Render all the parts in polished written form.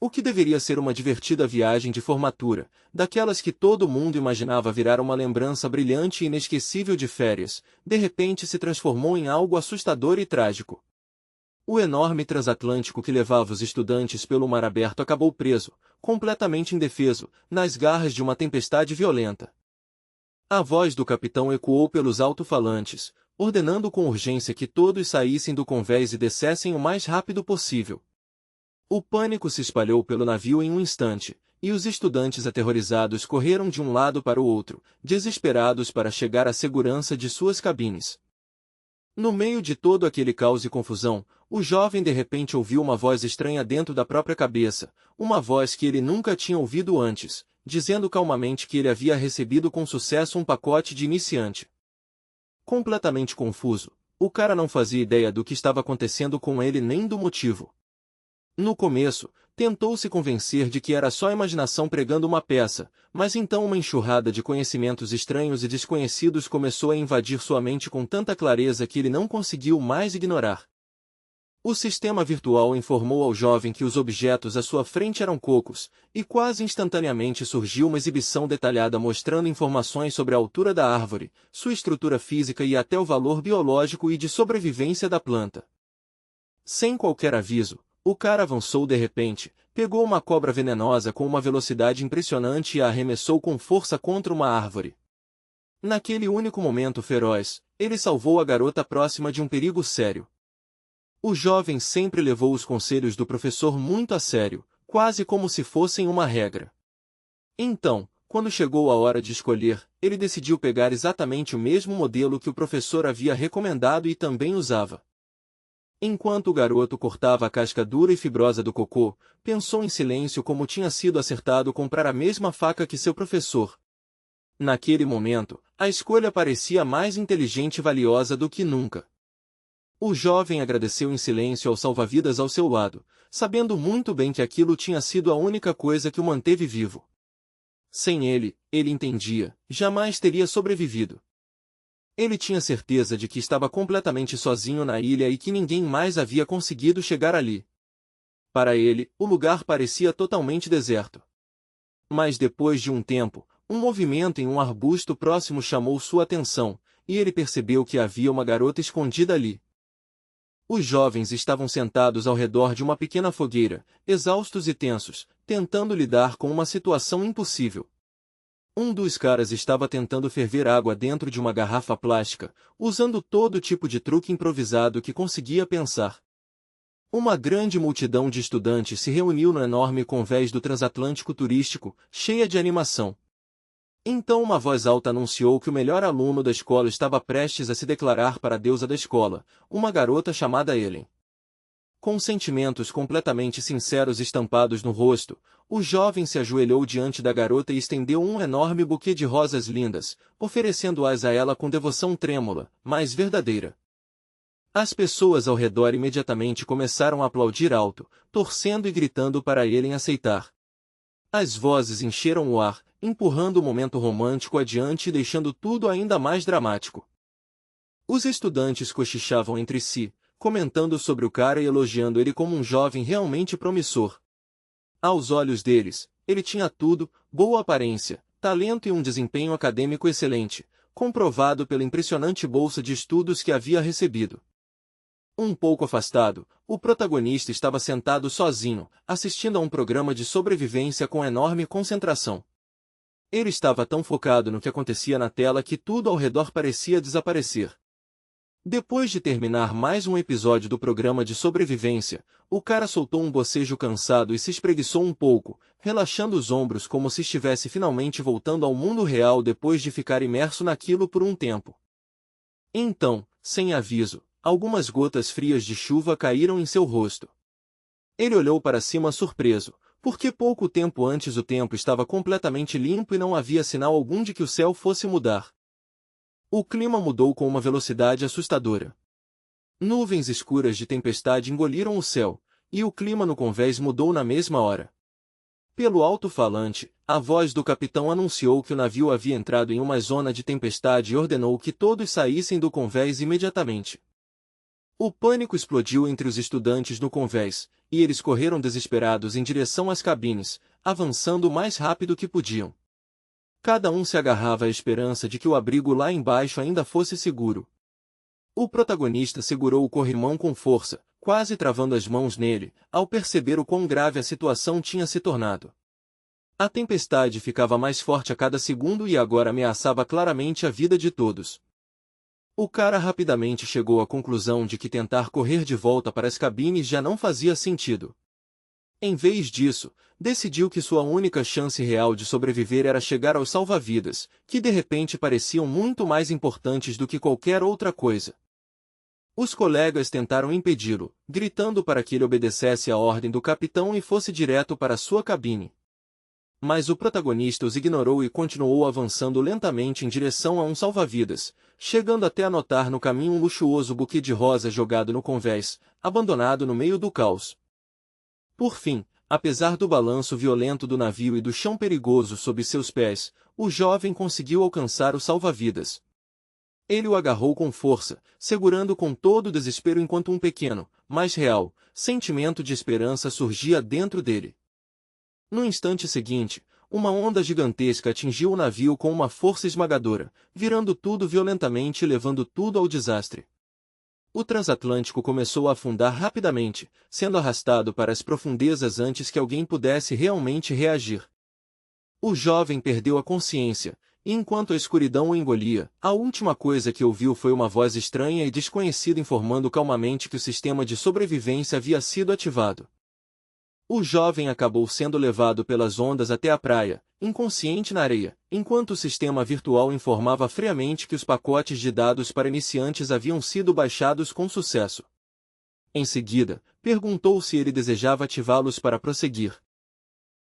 O que deveria ser uma divertida viagem de formatura, daquelas que todo mundo imaginava virar uma lembrança brilhante e inesquecível de férias, de repente se transformou em algo assustador e trágico. O enorme transatlântico que levava os estudantes pelo mar aberto acabou preso, completamente indefeso, nas garras de uma tempestade violenta. A voz do capitão ecoou pelos alto-falantes, ordenando com urgência que todos saíssem do convés e descessem o mais rápido possível. O pânico se espalhou pelo navio em um instante, e os estudantes aterrorizados correram de um lado para o outro, desesperados para chegar à segurança de suas cabines. No meio de todo aquele caos e confusão, o jovem de repente ouviu uma voz estranha dentro da própria cabeça, uma voz que ele nunca tinha ouvido antes, dizendo calmamente que ele havia recebido com sucesso um pacote de iniciante. Completamente confuso, o cara não fazia ideia do que estava acontecendo com ele nem do motivo. No começo, tentou se convencer de que era só imaginação pregando uma peça, mas então uma enxurrada de conhecimentos estranhos e desconhecidos começou a invadir sua mente com tanta clareza que ele não conseguiu mais ignorar. O sistema virtual informou ao jovem que os objetos à sua frente eram cocos, e quase instantaneamente surgiu uma exibição detalhada mostrando informações sobre a altura da árvore, sua estrutura física e até o valor biológico e de sobrevivência da planta. Sem qualquer aviso, o cara avançou de repente, pegou uma cobra venenosa com uma velocidade impressionante e a arremessou com força contra uma árvore. Naquele único momento feroz, ele salvou a garota próxima de um perigo sério. O jovem sempre levou os conselhos do professor muito a sério, quase como se fossem uma regra. Então, quando chegou a hora de escolher, ele decidiu pegar exatamente o mesmo modelo que o professor havia recomendado e também usava. Enquanto o garoto cortava a casca dura e fibrosa do cocô, pensou em silêncio como tinha sido acertado comprar a mesma faca que seu professor. Naquele momento, a escolha parecia mais inteligente e valiosa do que nunca. O jovem agradeceu em silêncio ao salva-vidas ao seu lado, sabendo muito bem que aquilo tinha sido a única coisa que o manteve vivo. Sem ele, ele entendia, jamais teria sobrevivido. Ele tinha certeza de que estava completamente sozinho na ilha e que ninguém mais havia conseguido chegar ali. Para ele, o lugar parecia totalmente deserto. Mas depois de um tempo, um movimento em um arbusto próximo chamou sua atenção, e ele percebeu que havia uma garota escondida ali. Os jovens estavam sentados ao redor de uma pequena fogueira, exaustos e tensos, tentando lidar com uma situação impossível. Um dos caras estava tentando ferver água dentro de uma garrafa plástica, usando todo tipo de truque improvisado que conseguia pensar. Uma grande multidão de estudantes se reuniu no enorme convés do transatlântico turístico, cheia de animação. Então uma voz alta anunciou que o melhor aluno da escola estava prestes a se declarar para a deusa da escola, uma garota chamada Ellen. Com sentimentos completamente sinceros estampados no rosto, o jovem se ajoelhou diante da garota e estendeu um enorme buquê de rosas lindas, oferecendo-as a ela com devoção trêmula, mas verdadeira. As pessoas ao redor imediatamente começaram a aplaudir alto, torcendo e gritando para Ellen aceitar. As vozes encheram o ar, empurrando o momento romântico adiante e deixando tudo ainda mais dramático. Os estudantes cochichavam entre si, comentando sobre o cara e elogiando ele como um jovem realmente promissor. Aos olhos deles, ele tinha tudo, boa aparência, talento e um desempenho acadêmico excelente, comprovado pela impressionante bolsa de estudos que havia recebido. Um pouco afastado, o protagonista estava sentado sozinho, assistindo a um programa de sobrevivência com enorme concentração. Ele estava tão focado no que acontecia na tela que tudo ao redor parecia desaparecer. Depois de terminar mais um episódio do programa de sobrevivência, o cara soltou um bocejo cansado e se espreguiçou um pouco, relaxando os ombros como se estivesse finalmente voltando ao mundo real depois de ficar imerso naquilo por um tempo. Então, sem aviso, algumas gotas frias de chuva caíram em seu rosto. Ele olhou para cima surpreso, porque pouco tempo antes o tempo estava completamente limpo e não havia sinal algum de que o céu fosse mudar. O clima mudou com uma velocidade assustadora. Nuvens escuras de tempestade engoliram o céu, e o clima no convés mudou na mesma hora. Pelo alto-falante, a voz do capitão anunciou que o navio havia entrado em uma zona de tempestade e ordenou que todos saíssem do convés imediatamente. O pânico explodiu entre os estudantes no convés, e eles correram desesperados em direção às cabines, avançando o mais rápido que podiam. Cada um se agarrava à esperança de que o abrigo lá embaixo ainda fosse seguro. O protagonista segurou o corrimão com força, quase travando as mãos nele, ao perceber o quão grave a situação tinha se tornado. A tempestade ficava mais forte a cada segundo e agora ameaçava claramente a vida de todos. O cara rapidamente chegou à conclusão de que tentar correr de volta para as cabines já não fazia sentido. Em vez disso, decidiu que sua única chance real de sobreviver era chegar aos salva-vidas, que de repente pareciam muito mais importantes do que qualquer outra coisa. Os colegas tentaram impedi-lo, gritando para que ele obedecesse à ordem do capitão e fosse direto para sua cabine. Mas o protagonista os ignorou e continuou avançando lentamente em direção a um salva-vidas, chegando até a notar no caminho um luxuoso buquê de rosas jogado no convés, abandonado no meio do caos. Por fim, apesar do balanço violento do navio e do chão perigoso sob seus pés, o jovem conseguiu alcançar o salva-vidas. Ele o agarrou com força, segurando com todo o desespero enquanto um pequeno, mas real, sentimento de esperança surgia dentro dele. No instante seguinte, uma onda gigantesca atingiu o navio com uma força esmagadora, virando tudo violentamente e levando tudo ao desastre. O transatlântico começou a afundar rapidamente, sendo arrastado para as profundezas antes que alguém pudesse realmente reagir. O jovem perdeu a consciência, e enquanto a escuridão o engolia, a última coisa que ouviu foi uma voz estranha e desconhecida informando calmamente que o sistema de sobrevivência havia sido ativado. O jovem acabou sendo levado pelas ondas até a praia, inconsciente na areia, enquanto o sistema virtual informava friamente que os pacotes de dados para iniciantes haviam sido baixados com sucesso. Em seguida, perguntou se ele desejava ativá-los para prosseguir.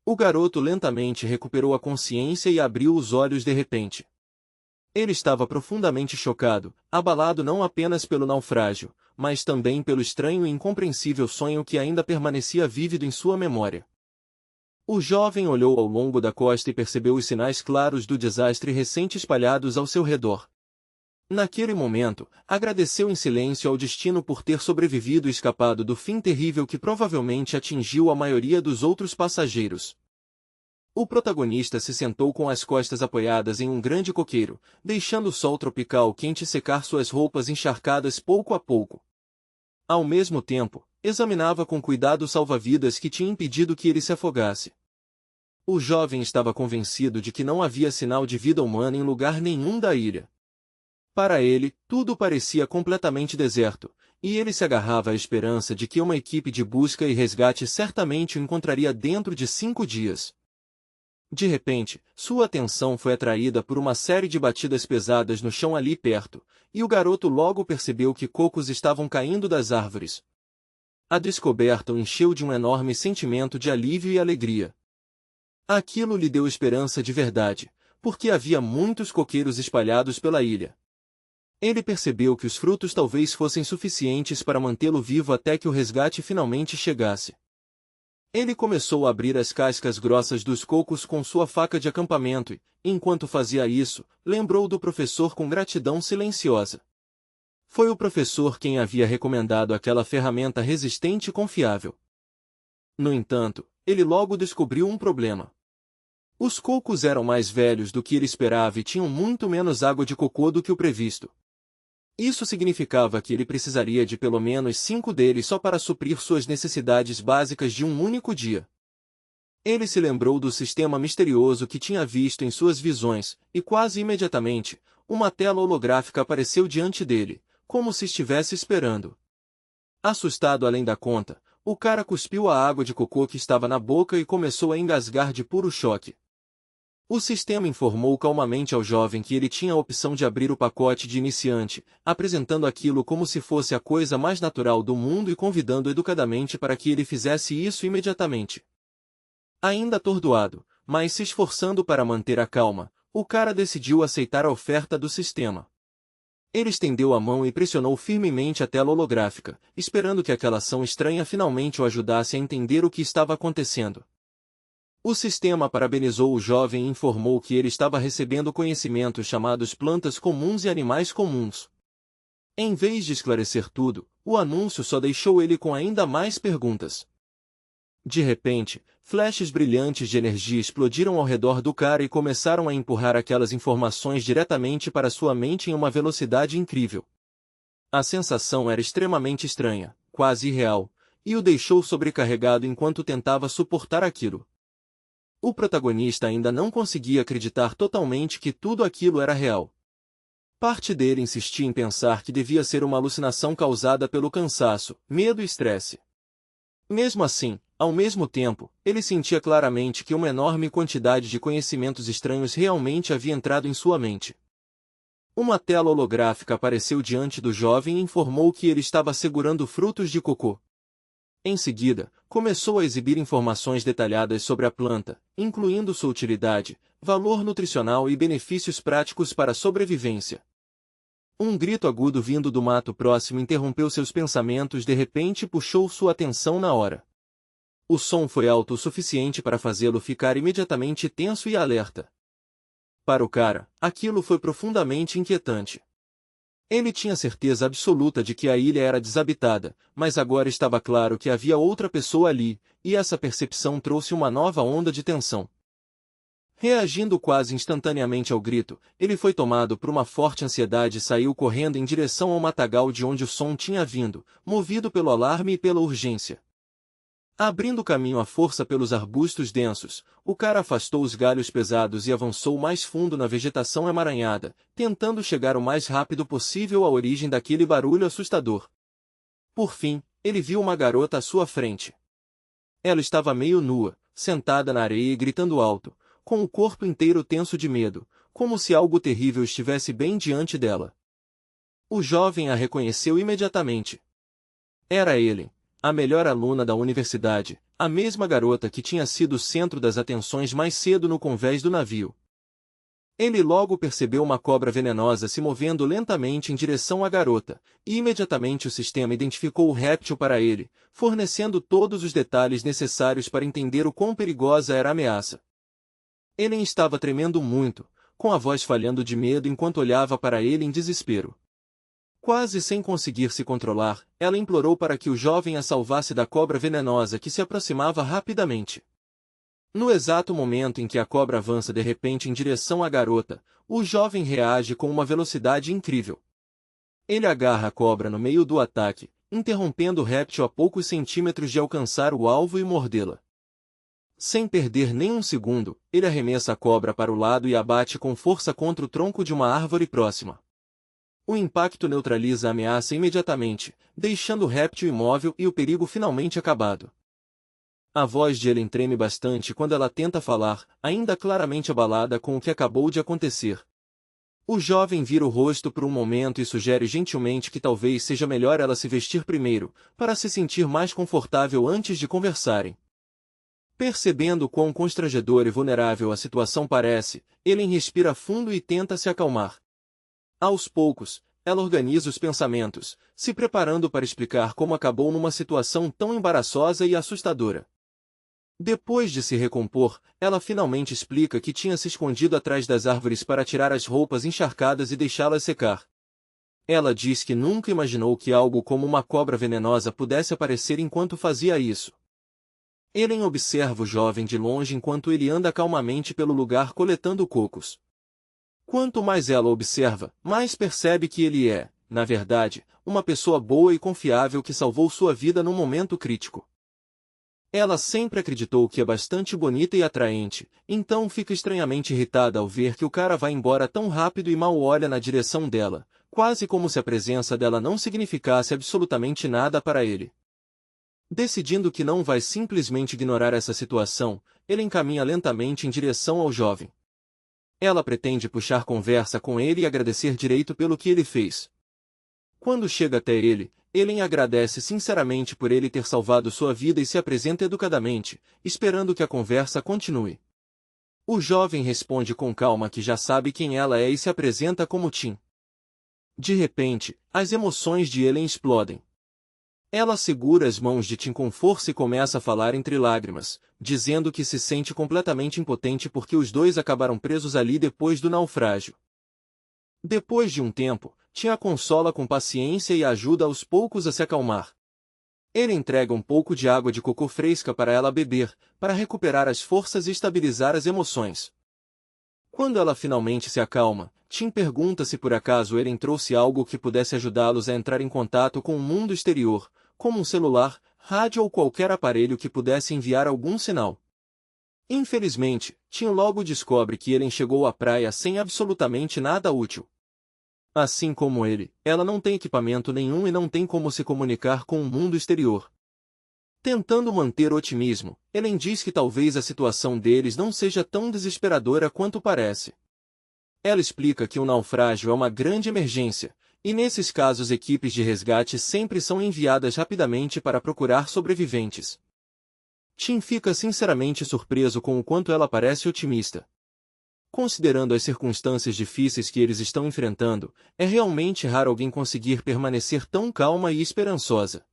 O garoto lentamente recuperou a consciência e abriu os olhos de repente. Ele estava profundamente chocado, abalado não apenas pelo naufrágio, mas também pelo estranho e incompreensível sonho que ainda permanecia vívido em sua memória. O jovem olhou ao longo da costa e percebeu os sinais claros do desastre recente espalhados ao seu redor. Naquele momento, agradeceu em silêncio ao destino por ter sobrevivido e escapado do fim terrível que provavelmente atingiu a maioria dos outros passageiros. O protagonista se sentou com as costas apoiadas em um grande coqueiro, deixando o sol tropical quente secar suas roupas encharcadas pouco a pouco. Ao mesmo tempo, examinava com cuidado o salva-vidas que tinha impedido que ele se afogasse. O jovem estava convencido de que não havia sinal de vida humana em lugar nenhum da ilha. Para ele, tudo parecia completamente deserto, e ele se agarrava à esperança de que uma equipe de busca e resgate certamente o encontraria dentro de 5 dias. De repente, sua atenção foi atraída por uma série de batidas pesadas no chão ali perto, e o garoto logo percebeu que cocos estavam caindo das árvores. A descoberta o encheu de um enorme sentimento de alívio e alegria. Aquilo lhe deu esperança de verdade, porque havia muitos coqueiros espalhados pela ilha. Ele percebeu que os frutos talvez fossem suficientes para mantê-lo vivo até que o resgate finalmente chegasse. Ele começou a abrir as cascas grossas dos cocos com sua faca de acampamento e, enquanto fazia isso, lembrou do professor com gratidão silenciosa. Foi o professor quem havia recomendado aquela ferramenta resistente e confiável. No entanto, ele logo descobriu um problema. Os cocos eram mais velhos do que ele esperava e tinham muito menos água de cocô do que o previsto. Isso significava que ele precisaria de pelo menos 5 deles só para suprir suas necessidades básicas de um único dia. Ele se lembrou do sistema misterioso que tinha visto em suas visões, e quase imediatamente, uma tela holográfica apareceu diante dele, como se estivesse esperando. Assustado além da conta, o cara cuspiu a água de cocô que estava na boca e começou a engasgar de puro choque. O sistema informou calmamente ao jovem que ele tinha a opção de abrir o pacote de iniciante, apresentando aquilo como se fosse a coisa mais natural do mundo e convidando educadamente para que ele fizesse isso imediatamente. Ainda atordoado, mas se esforçando para manter a calma, o cara decidiu aceitar a oferta do sistema. Ele estendeu a mão e pressionou firmemente a tela holográfica, esperando que aquela ação estranha finalmente o ajudasse a entender o que estava acontecendo. O sistema parabenizou o jovem e informou que ele estava recebendo conhecimentos chamados plantas comuns e animais comuns. Em vez de esclarecer tudo, o anúncio só deixou ele com ainda mais perguntas. De repente, flashes brilhantes de energia explodiram ao redor do cara e começaram a empurrar aquelas informações diretamente para sua mente em uma velocidade incrível. A sensação era extremamente estranha, quase irreal, e o deixou sobrecarregado enquanto tentava suportar aquilo. O protagonista ainda não conseguia acreditar totalmente que tudo aquilo era real. Parte dele insistia em pensar que devia ser uma alucinação causada pelo cansaço, medo e estresse. Mesmo assim, ao mesmo tempo, ele sentia claramente que uma enorme quantidade de conhecimentos estranhos realmente havia entrado em sua mente. Uma tela holográfica apareceu diante do jovem e informou que ele estava segurando frutos de cocô. Em seguida, começou a exibir informações detalhadas sobre a planta, incluindo sua utilidade, valor nutricional e benefícios práticos para a sobrevivência. Um grito agudo vindo do mato próximo interrompeu seus pensamentos de repente e puxou sua atenção na hora. O som foi alto o suficiente para fazê-lo ficar imediatamente tenso e alerta. Para o cara, aquilo foi profundamente inquietante. Ele tinha certeza absoluta de que a ilha era desabitada, mas agora estava claro que havia outra pessoa ali, e essa percepção trouxe uma nova onda de tensão. Reagindo quase instantaneamente ao grito, ele foi tomado por uma forte ansiedade e saiu correndo em direção ao matagal de onde o som tinha vindo, movido pelo alarme e pela urgência. Abrindo caminho à força pelos arbustos densos, o cara afastou os galhos pesados e avançou mais fundo na vegetação emaranhada, tentando chegar o mais rápido possível à origem daquele barulho assustador. Por fim, ele viu uma garota à sua frente. Ela estava meio nua, sentada na areia e gritando alto, com o corpo inteiro tenso de medo, como se algo terrível estivesse bem diante dela. O jovem a reconheceu imediatamente. Era Ellen, a melhor aluna da universidade, a mesma garota que tinha sido o centro das atenções mais cedo no convés do navio. Ele logo percebeu uma cobra venenosa se movendo lentamente em direção à garota, e imediatamente o sistema identificou o réptil para ele, fornecendo todos os detalhes necessários para entender o quão perigosa era a ameaça. Ellen estava tremendo muito, com a voz falhando de medo enquanto olhava para ele em desespero. Quase sem conseguir se controlar, ela implorou para que o jovem a salvasse da cobra venenosa que se aproximava rapidamente. No exato momento em que a cobra avança de repente em direção à garota, o jovem reage com uma velocidade incrível. Ele agarra a cobra no meio do ataque, interrompendo o réptil a poucos centímetros de alcançar o alvo e mordê-la. Sem perder nem um segundo, ele arremessa a cobra para o lado e a bate com força contra o tronco de uma árvore próxima. O impacto neutraliza a ameaça imediatamente, deixando o réptil imóvel e o perigo finalmente acabado. A voz de Ellen treme bastante quando ela tenta falar, ainda claramente abalada com o que acabou de acontecer. O jovem vira o rosto por um momento e sugere gentilmente que talvez seja melhor ela se vestir primeiro, para se sentir mais confortável antes de conversarem. Percebendo quão constrangedor e vulnerável a situação parece, Ellen respira fundo e tenta se acalmar. Aos poucos, ela organiza os pensamentos, se preparando para explicar como acabou numa situação tão embaraçosa e assustadora. Depois de se recompor, ela finalmente explica que tinha se escondido atrás das árvores para tirar as roupas encharcadas e deixá-las secar. Ela diz que nunca imaginou que algo como uma cobra venenosa pudesse aparecer enquanto fazia isso. Ellen observa o jovem de longe enquanto ele anda calmamente pelo lugar coletando cocos. Quanto mais ela observa, mais percebe que ele é, na verdade, uma pessoa boa e confiável que salvou sua vida num momento crítico. Ela sempre acreditou que é bastante bonita e atraente, então fica estranhamente irritada ao ver que o cara vai embora tão rápido e mal olha na direção dela, quase como se a presença dela não significasse absolutamente nada para ele. Decidindo que não vai simplesmente ignorar essa situação, ele encaminha lentamente em direção ao jovem. Ela pretende puxar conversa com ele e agradecer direito pelo que ele fez. Quando chega até ele, Ellen agradece sinceramente por ele ter salvado sua vida e se apresenta educadamente, esperando que a conversa continue. O jovem responde com calma que já sabe quem ela é e se apresenta como Tim. De repente, as emoções de Ellen explodem. Ela segura as mãos de Tim com força e começa a falar entre lágrimas, dizendo que se sente completamente impotente porque os dois acabaram presos ali depois do naufrágio. Depois de um tempo, Tim a consola com paciência e a ajuda aos poucos a se acalmar. Ele entrega um pouco de água de coco fresca para ela beber, para recuperar as forças e estabilizar as emoções. Quando ela finalmente se acalma, Tim pergunta se por acaso Eren trouxe algo que pudesse ajudá-los a entrar em contato com o mundo exterior, como um celular, rádio ou qualquer aparelho que pudesse enviar algum sinal. Infelizmente, Tim logo descobre que Eren chegou à praia sem absolutamente nada útil. Assim como ele, ela não tem equipamento nenhum e não tem como se comunicar com o mundo exterior. Tentando manter o otimismo, Eren diz que talvez a situação deles não seja tão desesperadora quanto parece. Ela explica que um naufrágio é uma grande emergência, e nesses casos equipes de resgate sempre são enviadas rapidamente para procurar sobreviventes. Tim fica sinceramente surpreso com o quanto ela parece otimista. Considerando as circunstâncias difíceis que eles estão enfrentando, é realmente raro alguém conseguir permanecer tão calma e esperançosa.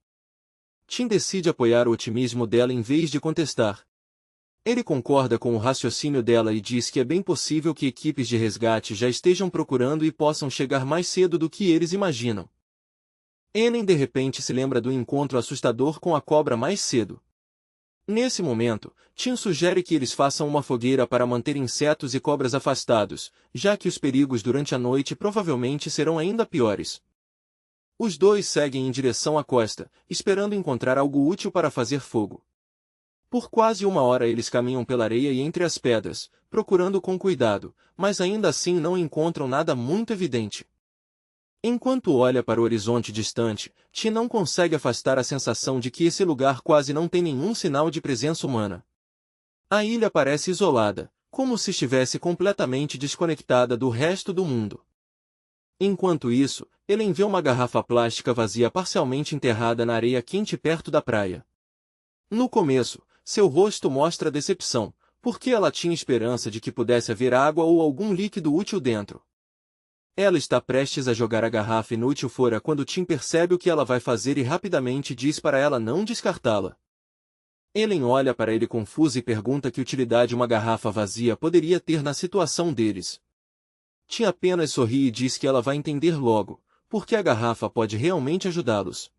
Tim decide apoiar o otimismo dela em vez de contestar. Ele concorda com o raciocínio dela e diz que é bem possível que equipes de resgate já estejam procurando e possam chegar mais cedo do que eles imaginam. Eren de repente se lembra do encontro assustador com a cobra mais cedo. Nesse momento, Tim sugere que eles façam uma fogueira para manter insetos e cobras afastados, já que os perigos durante a noite provavelmente serão ainda piores. Os dois seguem em direção à costa, esperando encontrar algo útil para fazer fogo. Por quase uma hora eles caminham pela areia e entre as pedras, procurando com cuidado, mas ainda assim não encontram nada muito evidente. Enquanto olha para o horizonte distante, Tim não consegue afastar a sensação de que esse lugar quase não tem nenhum sinal de presença humana. A ilha parece isolada, como se estivesse completamente desconectada do resto do mundo. Enquanto isso, ele vê uma garrafa plástica vazia parcialmente enterrada na areia quente perto da praia. No começo, seu rosto mostra decepção, porque ela tinha esperança de que pudesse haver água ou algum líquido útil dentro. Ela está prestes a jogar a garrafa inútil fora quando Tim percebe o que ela vai fazer e rapidamente diz para ela não descartá-la. Ellen olha para ele confusa e pergunta que utilidade uma garrafa vazia poderia ter na situação deles. Tim apenas sorri e diz que ela vai entender logo, porque a garrafa pode realmente ajudá-los.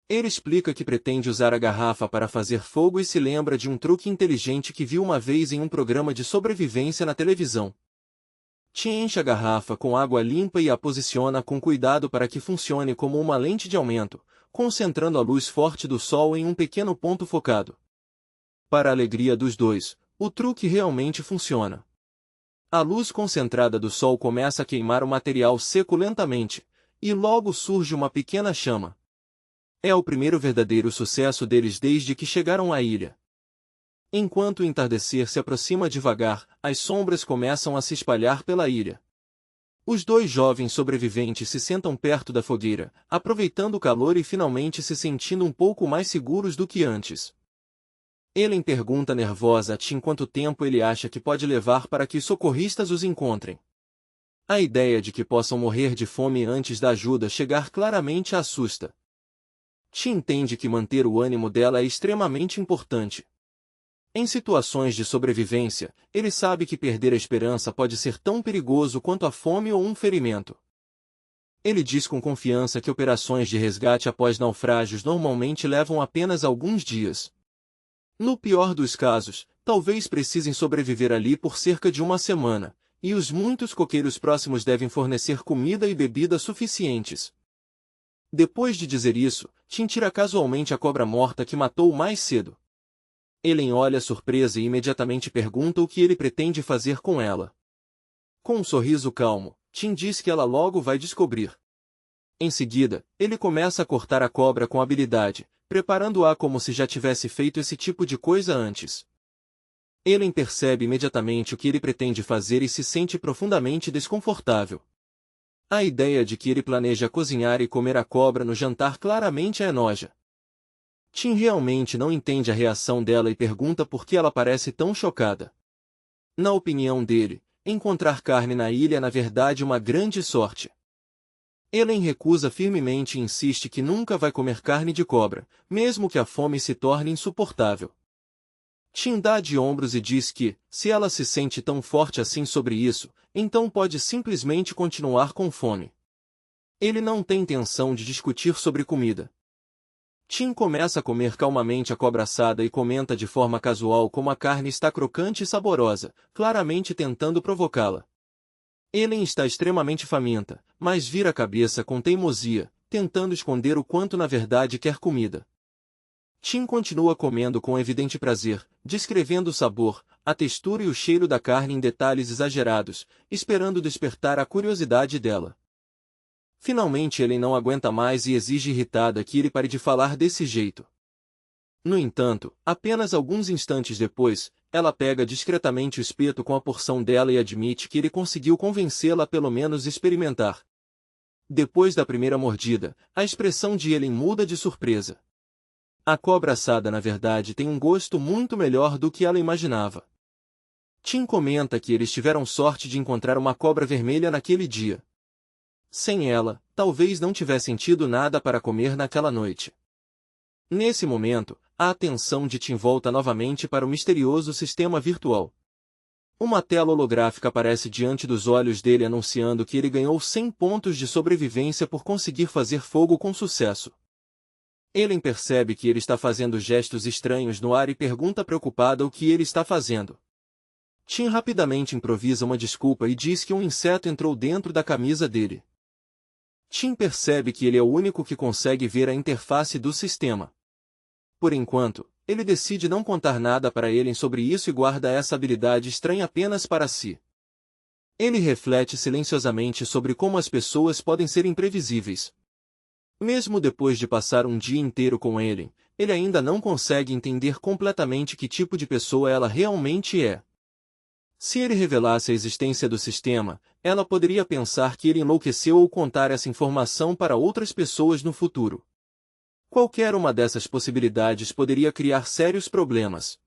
Ele explica que pretende usar a garrafa para fazer fogo e se lembra de um truque inteligente que viu uma vez em um programa de sobrevivência na televisão. Tim enche a garrafa com água limpa e a posiciona com cuidado para que funcione como uma lente de aumento, concentrando a luz forte do sol em um pequeno ponto focado. Para a alegria dos dois, o truque realmente funciona. A luz concentrada do sol começa a queimar o material seco lentamente, e logo surge uma pequena chama. É o primeiro verdadeiro sucesso deles desde que chegaram à ilha. Enquanto o entardecer se aproxima devagar, as sombras começam a se espalhar pela ilha. Os dois jovens sobreviventes se sentam perto da fogueira, aproveitando o calor e finalmente se sentindo um pouco mais seguros do que antes. Ellen pergunta nervosa a Tim quanto tempo ele acha que pode levar para que os socorristas os encontrem. A ideia de que possam morrer de fome antes da ajuda chegar claramente a assusta. Tim entende que manter o ânimo dela é extremamente importante. Em situações de sobrevivência, ele sabe que perder a esperança pode ser tão perigoso quanto a fome ou um ferimento. Ele diz com confiança que operações de resgate após naufrágios normalmente levam apenas alguns dias. No pior dos casos, talvez precisem sobreviver ali por cerca de uma semana, e os muitos coqueiros próximos devem fornecer comida e bebida suficientes. Depois de dizer isso, Tim tira casualmente a cobra morta que matou mais cedo. Ellen olha surpresa e imediatamente pergunta o que ele pretende fazer com ela. Com um sorriso calmo, Tim diz que ela logo vai descobrir. Em seguida, ele começa a cortar a cobra com habilidade, preparando-a como se já tivesse feito esse tipo de coisa antes. Ellen percebe imediatamente o que ele pretende fazer e se sente profundamente desconfortável. A ideia de que ele planeja cozinhar e comer a cobra no jantar claramente a enoja. Tim realmente não entende a reação dela e pergunta por que ela parece tão chocada. Na opinião dele, encontrar carne na ilha é na verdade uma grande sorte. Ellen recusa firmemente e insiste que nunca vai comer carne de cobra, mesmo que a fome se torne insuportável. Tim dá de ombros e diz que, se ela se sente tão forte assim sobre isso, então pode simplesmente continuar com fome. Ele não tem intenção de discutir sobre comida. Tim começa a comer calmamente a cobra assada e comenta de forma casual como a carne está crocante e saborosa, claramente tentando provocá-la. Ellen está extremamente faminta, mas vira a cabeça com teimosia, tentando esconder o quanto na verdade quer comida. Tim continua comendo com evidente prazer, descrevendo o sabor, a textura e o cheiro da carne em detalhes exagerados, esperando despertar a curiosidade dela. Finalmente Ellen não aguenta mais e exige irritada que ele pare de falar desse jeito. No entanto, apenas alguns instantes depois, ela pega discretamente o espeto com a porção dela e admite que ele conseguiu convencê-la a pelo menos experimentar. Depois da primeira mordida, a expressão de Ellen muda de surpresa. A cobra assada na verdade tem um gosto muito melhor do que ela imaginava. Tim comenta que eles tiveram sorte de encontrar uma cobra vermelha naquele dia. Sem ela, talvez não tivessem tido nada para comer naquela noite. Nesse momento, a atenção de Tim volta novamente para o misterioso sistema virtual. Uma tela holográfica aparece diante dos olhos dele anunciando que ele ganhou 100 pontos de sobrevivência por conseguir fazer fogo com sucesso. Ellen percebe que ele está fazendo gestos estranhos no ar e pergunta preocupada o que ele está fazendo. Tim rapidamente improvisa uma desculpa e diz que um inseto entrou dentro da camisa dele. Tim percebe que ele é o único que consegue ver a interface do sistema. Por enquanto, ele decide não contar nada para Ellen sobre isso e guarda essa habilidade estranha apenas para si. Ele reflete silenciosamente sobre como as pessoas podem ser imprevisíveis. Mesmo depois de passar um dia inteiro com Ellen, ele ainda não consegue entender completamente que tipo de pessoa ela realmente é. Se ele revelasse a existência do sistema, ela poderia pensar que ele enlouqueceu ou contar essa informação para outras pessoas no futuro. Qualquer uma dessas possibilidades poderia criar sérios problemas.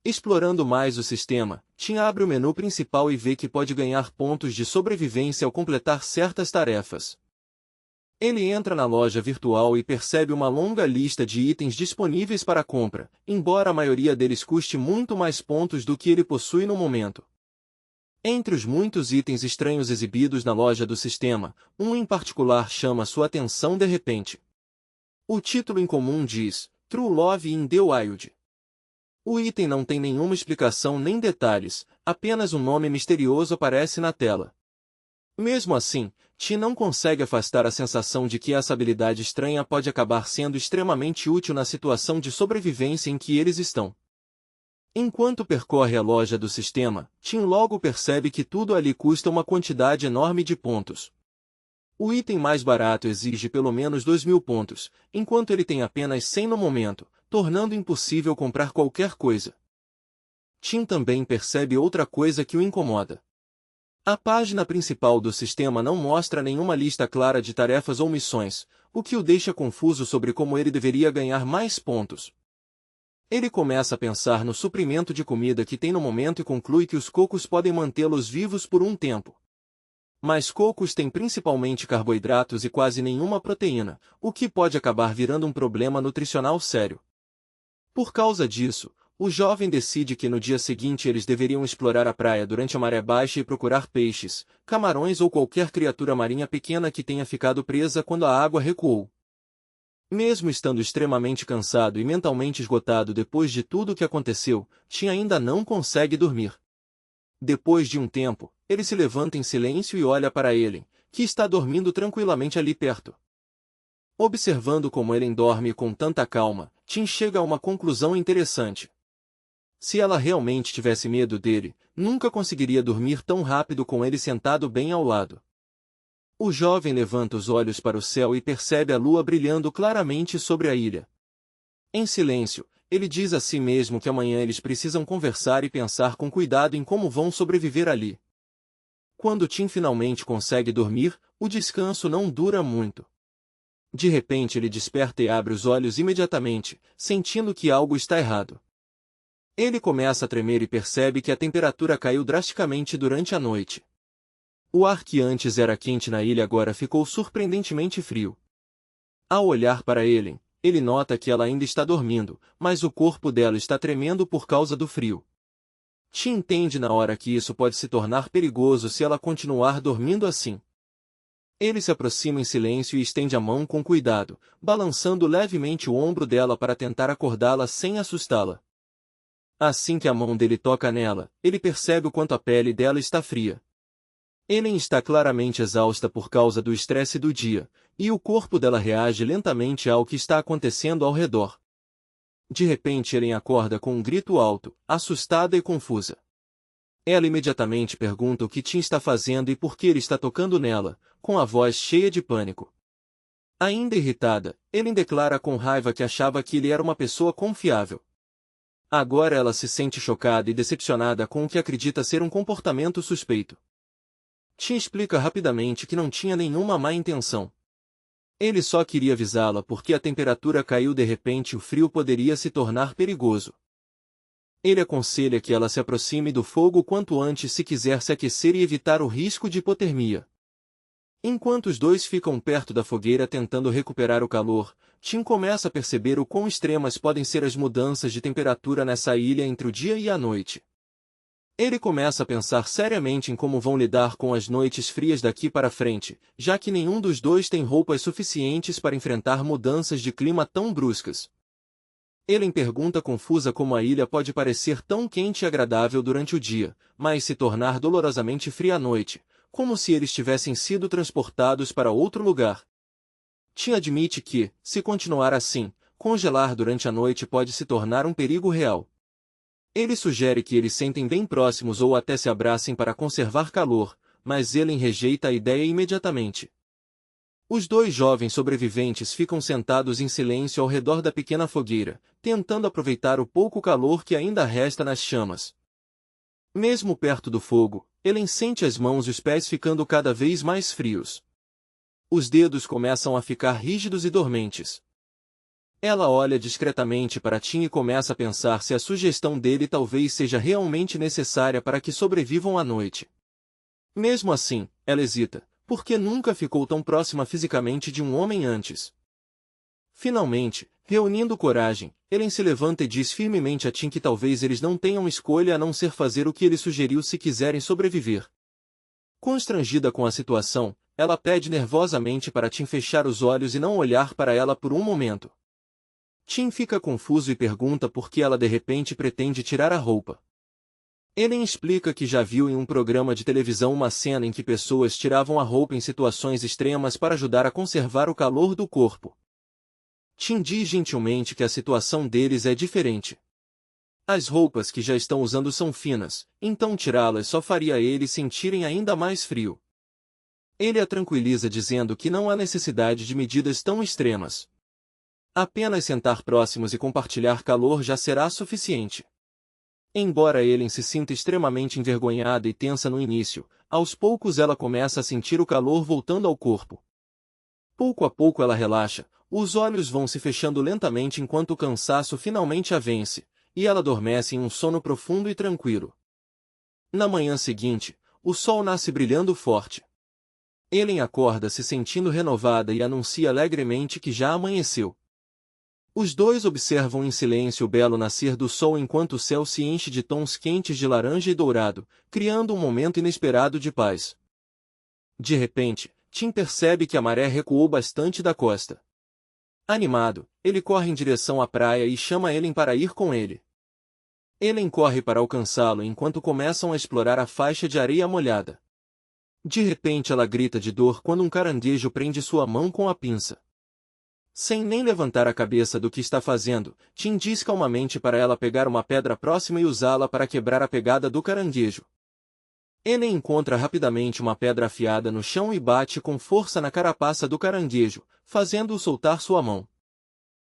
Explorando mais o sistema, Tim abre o menu principal e vê que pode ganhar pontos de sobrevivência ao completar certas tarefas. Ele entra na loja virtual e percebe uma longa lista de itens disponíveis para compra, embora a maioria deles custe muito mais pontos do que ele possui no momento. Entre os muitos itens estranhos exibidos na loja do sistema, um em particular chama sua atenção de repente. O título em comum diz, True Love in the Wild. O item não tem nenhuma explicação nem detalhes, apenas um nome misterioso aparece na tela. Mesmo assim, Tim não consegue afastar a sensação de que essa habilidade estranha pode acabar sendo extremamente útil na situação de sobrevivência em que eles estão. Enquanto percorre a loja do sistema, Tim logo percebe que tudo ali custa uma quantidade enorme de pontos. O item mais barato exige pelo menos 2.000 pontos, enquanto ele tem apenas 100 no momento, tornando impossível comprar qualquer coisa. Tim também percebe outra coisa que o incomoda. A página principal do sistema não mostra nenhuma lista clara de tarefas ou missões, o que o deixa confuso sobre como ele deveria ganhar mais pontos. Ele começa a pensar no suprimento de comida que tem no momento e conclui que os cocos podem mantê-los vivos por um tempo. Mas cocos têm principalmente carboidratos e quase nenhuma proteína, o que pode acabar virando um problema nutricional sério. Por causa disso, o jovem decide que no dia seguinte eles deveriam explorar a praia durante a maré baixa e procurar peixes, camarões ou qualquer criatura marinha pequena que tenha ficado presa quando a água recuou. Mesmo estando extremamente cansado e mentalmente esgotado depois de tudo o que aconteceu, Tim ainda não consegue dormir. Depois de um tempo, ele se levanta em silêncio e olha para Ellen, que está dormindo tranquilamente ali perto. Observando como Ellen dorme com tanta calma, Tim chega a uma conclusão interessante. Se ela realmente tivesse medo dele, nunca conseguiria dormir tão rápido com ele sentado bem ao lado. O jovem levanta os olhos para o céu e percebe a lua brilhando claramente sobre a ilha. Em silêncio, ele diz a si mesmo que amanhã eles precisam conversar e pensar com cuidado em como vão sobreviver ali. Quando Tim finalmente consegue dormir, o descanso não dura muito. De repente ele desperta e abre os olhos imediatamente, sentindo que algo está errado. Ele começa a tremer e percebe que a temperatura caiu drasticamente durante a noite. O ar que antes era quente na ilha agora ficou surpreendentemente frio. Ao olhar para Ellen, ele nota que ela ainda está dormindo, mas o corpo dela está tremendo por causa do frio. Tim entende na hora que isso pode se tornar perigoso se ela continuar dormindo assim. Ele se aproxima em silêncio e estende a mão com cuidado, balançando levemente o ombro dela para tentar acordá-la sem assustá-la. Assim que a mão dele toca nela, ele percebe o quanto a pele dela está fria. Ellen está claramente exausta por causa do estresse do dia, e o corpo dela reage lentamente ao que está acontecendo ao redor. De repente Ellen acorda com um grito alto, assustada e confusa. Ela imediatamente pergunta o que Tim está fazendo e por que ele está tocando nela, com a voz cheia de pânico. Ainda irritada, Ellen declara com raiva que achava que ele era uma pessoa confiável. Agora ela se sente chocada e decepcionada com o que acredita ser um comportamento suspeito. Tim explica rapidamente que não tinha nenhuma má intenção. Ele só queria avisá-la porque a temperatura caiu de repente e o frio poderia se tornar perigoso. Ele aconselha que ela se aproxime do fogo o quanto antes se quiser se aquecer e evitar o risco de hipotermia. Enquanto os dois ficam perto da fogueira tentando recuperar o calor, Tim começa a perceber o quão extremas podem ser as mudanças de temperatura nessa ilha entre o dia e a noite. Ele começa a pensar seriamente em como vão lidar com as noites frias daqui para frente, já que nenhum dos dois tem roupas suficientes para enfrentar mudanças de clima tão bruscas. Ellen pergunta confusa como a ilha pode parecer tão quente e agradável durante o dia, mas se tornar dolorosamente fria à noite, como se eles tivessem sido transportados para outro lugar. Tim admite que, se continuar assim, congelar durante a noite pode se tornar um perigo real. Ele sugere que eles sentem bem próximos ou até se abracem para conservar calor, mas Ellen rejeita a ideia imediatamente. Os dois jovens sobreviventes ficam sentados em silêncio ao redor da pequena fogueira, tentando aproveitar o pouco calor que ainda resta nas chamas. Mesmo perto do fogo, Ellen sente as mãos e os pés ficando cada vez mais frios. Os dedos começam a ficar rígidos e dormentes. Ela olha discretamente para Tim e começa a pensar se a sugestão dele talvez seja realmente necessária para que sobrevivam à noite. Mesmo assim, ela hesita, porque nunca ficou tão próxima fisicamente de um homem antes. Finalmente, reunindo coragem, Ellen se levanta e diz firmemente a Tim que talvez eles não tenham escolha a não ser fazer o que ele sugeriu se quiserem sobreviver. Constrangida com a situação, ela pede nervosamente para Tim fechar os olhos e não olhar para ela por um momento. Tim fica confuso e pergunta por que ela de repente pretende tirar a roupa. Ellen explica que já viu em um programa de televisão uma cena em que pessoas tiravam a roupa em situações extremas para ajudar a conservar o calor do corpo. Tim diz gentilmente que a situação deles é diferente. As roupas que já estão usando são finas, então tirá-las só faria eles sentirem ainda mais frio. Ele a tranquiliza dizendo que não há necessidade de medidas tão extremas. Apenas sentar próximos e compartilhar calor já será suficiente. Embora Ellen se sinta extremamente envergonhada e tensa no início, aos poucos ela começa a sentir o calor voltando ao corpo. Pouco a pouco ela relaxa, os olhos vão se fechando lentamente enquanto o cansaço finalmente a vence, e ela adormece em um sono profundo e tranquilo. Na manhã seguinte, o sol nasce brilhando forte. Ellen acorda se sentindo renovada e anuncia alegremente que já amanheceu. Os dois observam em silêncio o belo nascer do sol enquanto o céu se enche de tons quentes de laranja e dourado, criando um momento inesperado de paz. De repente, Tim percebe que a maré recuou bastante da costa. Animado, ele corre em direção à praia e chama Ellen para ir com ele. Ellen corre para alcançá-lo enquanto começam a explorar a faixa de areia molhada. De repente ela grita de dor quando um caranguejo prende sua mão com a pinça. Sem nem levantar a cabeça do que está fazendo, Tim diz calmamente para ela pegar uma pedra próxima e usá-la para quebrar a pegada do caranguejo. Ellen encontra rapidamente uma pedra afiada no chão e bate com força na carapaça do caranguejo, fazendo-o soltar sua mão.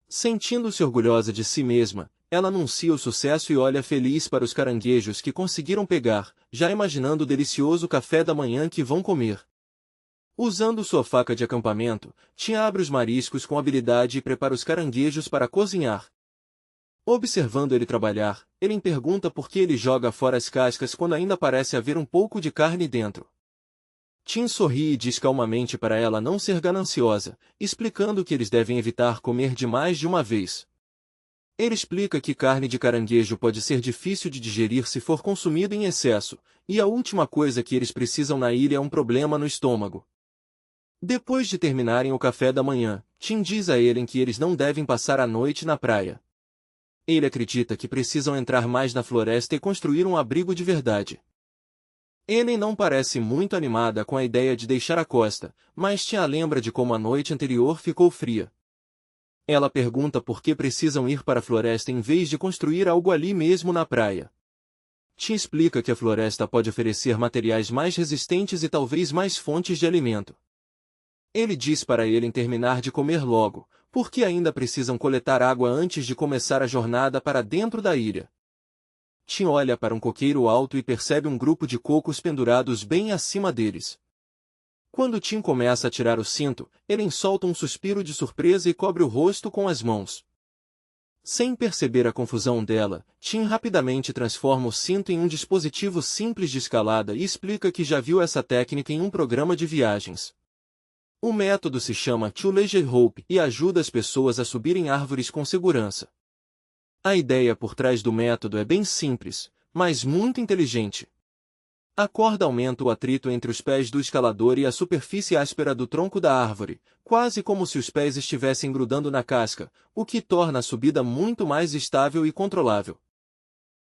Sentindo-se orgulhosa de si mesma, ela anuncia o sucesso e olha feliz para os caranguejos que conseguiram pegar, já imaginando o delicioso café da manhã que vão comer. Usando sua faca de acampamento, Tim abre os mariscos com habilidade e prepara os caranguejos para cozinhar. Observando ele trabalhar, Ellen pergunta por que ele joga fora as cascas quando ainda parece haver um pouco de carne dentro. Tim sorri e diz calmamente para ela não ser gananciosa, explicando que eles devem evitar comer de mais de uma vez. Ele explica que carne de caranguejo pode ser difícil de digerir se for consumida em excesso, e a última coisa que eles precisam na ilha é um problema no estômago. Depois de terminarem o café da manhã, Tim diz a Ellen que eles não devem passar a noite na praia. Ele acredita que precisam entrar mais na floresta e construir um abrigo de verdade. Ellen não parece muito animada com a ideia de deixar a costa, mas Tim a lembra de como a noite anterior ficou fria. Ela pergunta por que precisam ir para a floresta em vez de construir algo ali mesmo na praia. Tim explica que a floresta pode oferecer materiais mais resistentes e talvez mais fontes de alimento. Ele diz para Ellen terminar de comer logo, porque ainda precisam coletar água antes de começar a jornada para dentro da ilha. Tim olha para um coqueiro alto e percebe um grupo de cocos pendurados bem acima deles. Quando Tim começa a tirar o cinto, Ellen solta um suspiro de surpresa e cobre o rosto com as mãos. Sem perceber a confusão dela, Tim rapidamente transforma o cinto em um dispositivo simples de escalada e explica que já viu essa técnica em um programa de viagens. O método se chama Two-Legged Rope e ajuda as pessoas a subirem árvores com segurança. A ideia por trás do método é bem simples, mas muito inteligente. A corda aumenta o atrito entre os pés do escalador e a superfície áspera do tronco da árvore, quase como se os pés estivessem grudando na casca, o que torna a subida muito mais estável e controlável.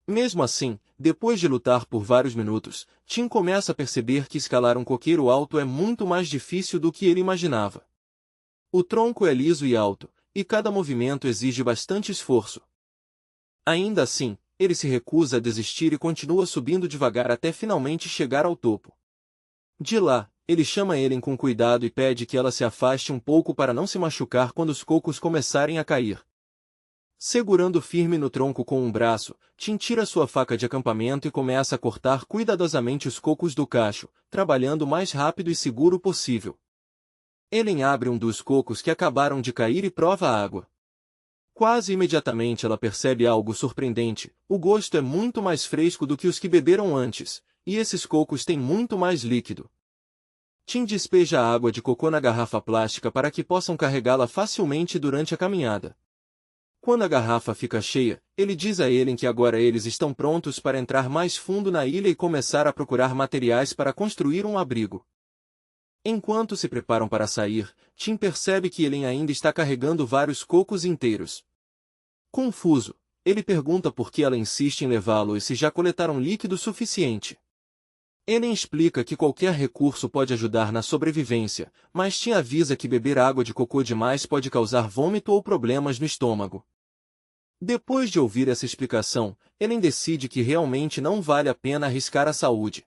Mesmo assim, depois de lutar por vários minutos, Tim começa a perceber que escalar um coqueiro alto é muito mais difícil do que ele imaginava. O tronco é liso e alto, e cada movimento exige bastante esforço. Ainda assim, ele se recusa a desistir e continua subindo devagar até finalmente chegar ao topo. De lá, ele chama Ellen com cuidado e pede que ela se afaste um pouco para não se machucar quando os cocos começarem a cair. Segurando firme no tronco com um braço, Tim tira sua faca de acampamento e começa a cortar cuidadosamente os cocos do cacho, trabalhando o mais rápido e seguro possível. Ellen abre um dos cocos que acabaram de cair e prova a água. Quase imediatamente ela percebe algo surpreendente: o gosto é muito mais fresco do que os que beberam antes, e esses cocos têm muito mais líquido. Tim despeja a água de cocô na garrafa plástica para que possam carregá-la facilmente durante a caminhada. Quando a garrafa fica cheia, ele diz a Ellen que agora eles estão prontos para entrar mais fundo na ilha e começar a procurar materiais para construir um abrigo. Enquanto se preparam para sair, Tim percebe que Ellen ainda está carregando vários cocos inteiros. Confuso, ele pergunta por que ela insiste em levá-lo e se já coletaram líquido suficiente. Ellen explica que qualquer recurso pode ajudar na sobrevivência, mas Tim avisa que beber água de cocô demais pode causar vômito ou problemas no estômago. Depois de ouvir essa explicação, Ellen decide que realmente não vale a pena arriscar a saúde.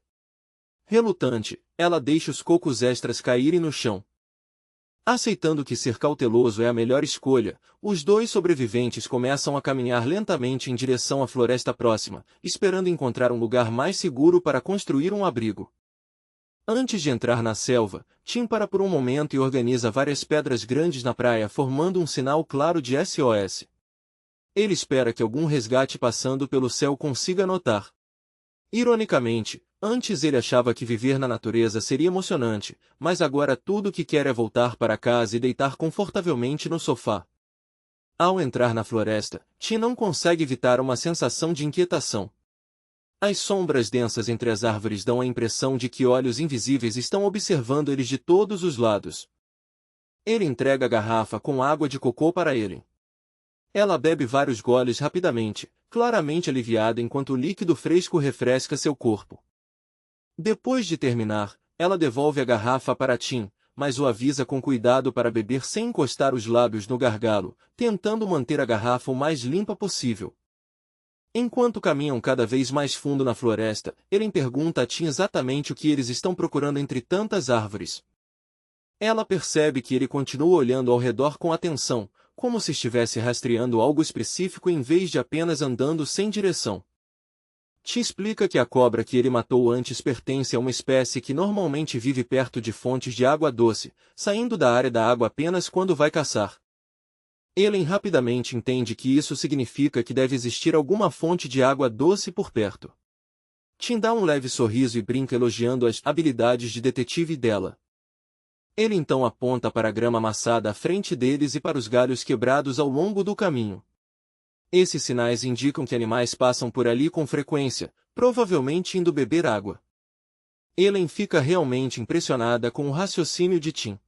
Relutante, ela deixa os cocos extras caírem no chão. Aceitando que ser cauteloso é a melhor escolha, os dois sobreviventes começam a caminhar lentamente em direção à floresta próxima, esperando encontrar um lugar mais seguro para construir um abrigo. Antes de entrar na selva, Tim para por um momento e organiza várias pedras grandes na praia formando um sinal claro de SOS. Ele espera que algum resgate passando pelo céu consiga notar. Ironicamente, antes ele achava que viver na natureza seria emocionante, mas agora tudo o que quer é voltar para casa e deitar confortavelmente no sofá. Ao entrar na floresta, Tim não consegue evitar uma sensação de inquietação. As sombras densas entre as árvores dão a impressão de que olhos invisíveis estão observando eles de todos os lados. Ele entrega a garrafa com água de cocô para Ellen. Ela bebe vários goles rapidamente, claramente aliviada enquanto o líquido fresco refresca seu corpo. Depois de terminar, ela devolve a garrafa para Tim, mas o avisa com cuidado para beber sem encostar os lábios no gargalo, tentando manter a garrafa o mais limpa possível. Enquanto caminham cada vez mais fundo na floresta, Ellen pergunta a Tim exatamente o que eles estão procurando entre tantas árvores. Ela percebe que ele continua olhando ao redor com atenção, como se estivesse rastreando algo específico em vez de apenas andando sem direção. Tim explica que a cobra que ele matou antes pertence a uma espécie que normalmente vive perto de fontes de água doce, saindo da área da água apenas quando vai caçar. Ellen rapidamente entende que isso significa que deve existir alguma fonte de água doce por perto. Tim dá um leve sorriso e brinca elogiando as habilidades de detetive dela. Ele então aponta para a grama amassada à frente deles e para os galhos quebrados ao longo do caminho. Esses sinais indicam que animais passam por ali com frequência, provavelmente indo beber água. Ellen fica realmente impressionada com o raciocínio de Tim.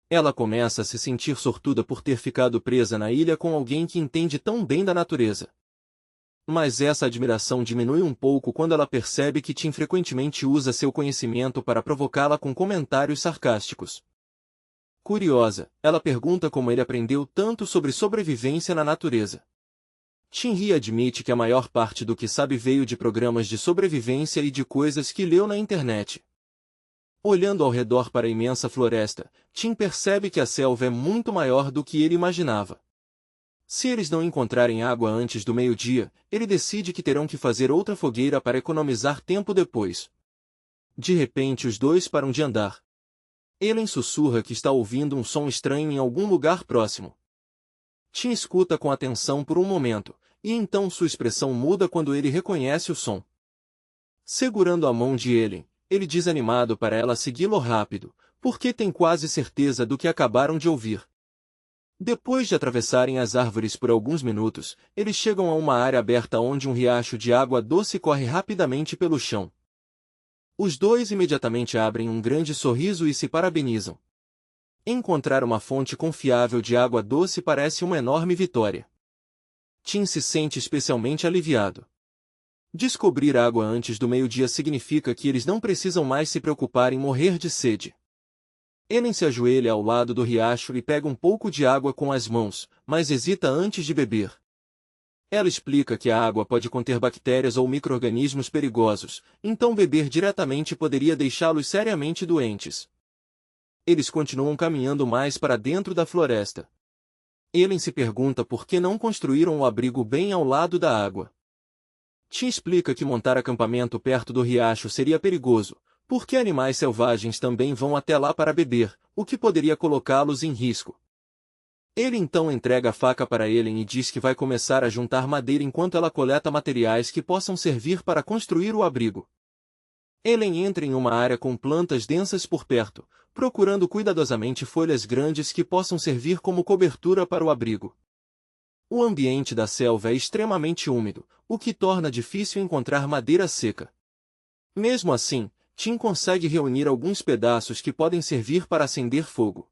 Ela começa a se sentir sortuda por ter ficado presa na ilha com alguém que entende tão bem da natureza. Mas essa admiração diminui um pouco quando ela percebe que Tim frequentemente usa seu conhecimento para provocá-la com comentários sarcásticos. Curiosa, ela pergunta como ele aprendeu tanto sobre sobrevivência na natureza. Tim ri e admite que a maior parte do que sabe veio de programas de sobrevivência e de coisas que leu na internet. Olhando ao redor para a imensa floresta, Tim percebe que a selva é muito maior do que ele imaginava. Se eles não encontrarem água antes do meio-dia, ele decide que terão que fazer outra fogueira para economizar tempo depois. De repente os dois param de andar. Ellen sussurra que está ouvindo um som estranho em algum lugar próximo. Tim escuta com atenção por um momento, e então sua expressão muda quando ele reconhece o som. Segurando a mão de Ellen, ele diz animado para ela segui-lo rápido, porque tem quase certeza do que acabaram de ouvir. Depois de atravessarem as árvores por alguns minutos, eles chegam a uma área aberta onde um riacho de água doce corre rapidamente pelo chão. Os dois imediatamente abrem um grande sorriso e se parabenizam. Encontrar uma fonte confiável de água doce parece uma enorme vitória. Tim se sente especialmente aliviado. Descobrir água antes do meio-dia significa que eles não precisam mais se preocupar em morrer de sede. Ellen se ajoelha ao lado do riacho e pega um pouco de água com as mãos, mas hesita antes de beber. Ela explica que a água pode conter bactérias ou micro-organismos perigosos, então beber diretamente poderia deixá-los seriamente doentes. Eles continuam caminhando mais para dentro da floresta. Ellen se pergunta por que não construíram o abrigo bem ao lado da água. Tim explica que montar acampamento perto do riacho seria perigoso, porque animais selvagens também vão até lá para beber, o que poderia colocá-los em risco. Ele então entrega a faca para Ellen e diz que vai começar a juntar madeira enquanto ela coleta materiais que possam servir para construir o abrigo. Ellen entra em uma área com plantas densas por perto, procurando cuidadosamente folhas grandes que possam servir como cobertura para o abrigo. O ambiente da selva é extremamente úmido, o que torna difícil encontrar madeira seca. Mesmo assim, Tim consegue reunir alguns pedaços que podem servir para acender fogo.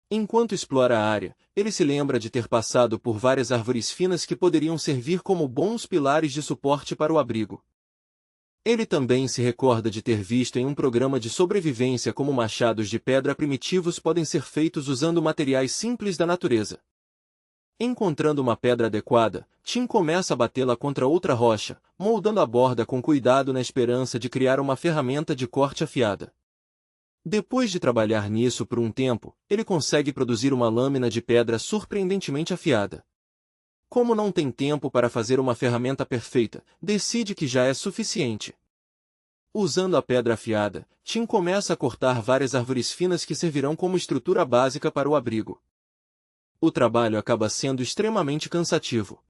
Enquanto explora a área, ele se lembra de ter passado por várias árvores finas que poderiam servir como bons pilares de suporte para o abrigo. Ele também se recorda de ter visto em um programa de sobrevivência como machados de pedra primitivos podem ser feitos usando materiais simples da natureza. Encontrando uma pedra adequada, Tim começa a batê-la contra outra rocha, moldando a borda com cuidado na esperança de criar uma ferramenta de corte afiada. Depois de trabalhar nisso por um tempo, ele consegue produzir uma lâmina de pedra surpreendentemente afiada. Como não tem tempo para fazer uma ferramenta perfeita, decide que já é suficiente. Usando a pedra afiada, Tim começa a cortar várias árvores finas que servirão como estrutura básica para o abrigo. O trabalho acaba sendo extremamente cansativo.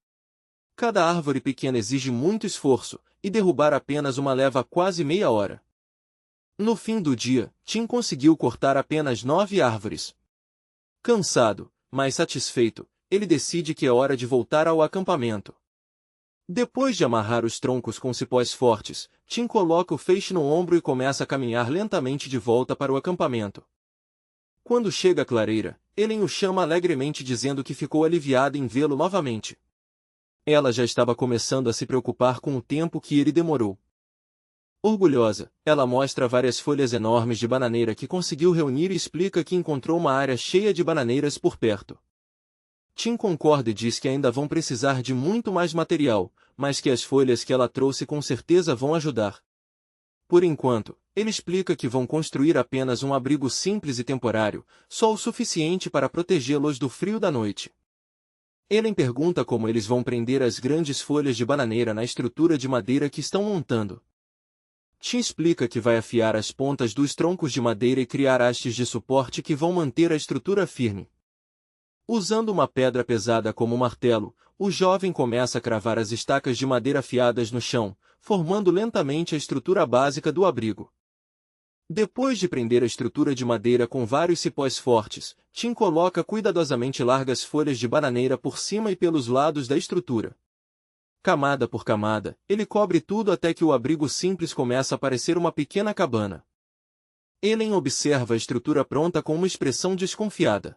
Cada árvore pequena exige muito esforço, e derrubar apenas uma leva quase meia hora. No fim do dia, Tim conseguiu cortar apenas 9 árvores. Cansado, mas satisfeito, ele decide que é hora de voltar ao acampamento. Depois de amarrar os troncos com cipós fortes, Tim coloca o feixe no ombro e começa a caminhar lentamente de volta para o acampamento. Quando chega à clareira, Ellen o chama alegremente dizendo que ficou aliviada em vê-lo novamente. Ela já estava começando a se preocupar com o tempo que ele demorou. Orgulhosa, ela mostra várias folhas enormes de bananeira que conseguiu reunir e explica que encontrou uma área cheia de bananeiras por perto. Tim concorda e diz que ainda vão precisar de muito mais material, mas que as folhas que ela trouxe com certeza vão ajudar. Por enquanto, ele explica que vão construir apenas um abrigo simples e temporário, só o suficiente para protegê-los do frio da noite. Ellen pergunta como eles vão prender as grandes folhas de bananeira na estrutura de madeira que estão montando. Tim explica que vai afiar as pontas dos troncos de madeira e criar hastes de suporte que vão manter a estrutura firme. Usando uma pedra pesada como martelo, o jovem começa a cravar as estacas de madeira afiadas no chão, formando lentamente a estrutura básica do abrigo. Depois de prender a estrutura de madeira com vários cipós fortes, Tim coloca cuidadosamente largas folhas de bananeira por cima e pelos lados da estrutura. Camada por camada, ele cobre tudo até que o abrigo simples começa a parecer uma pequena cabana. Ellen observa a estrutura pronta com uma expressão desconfiada.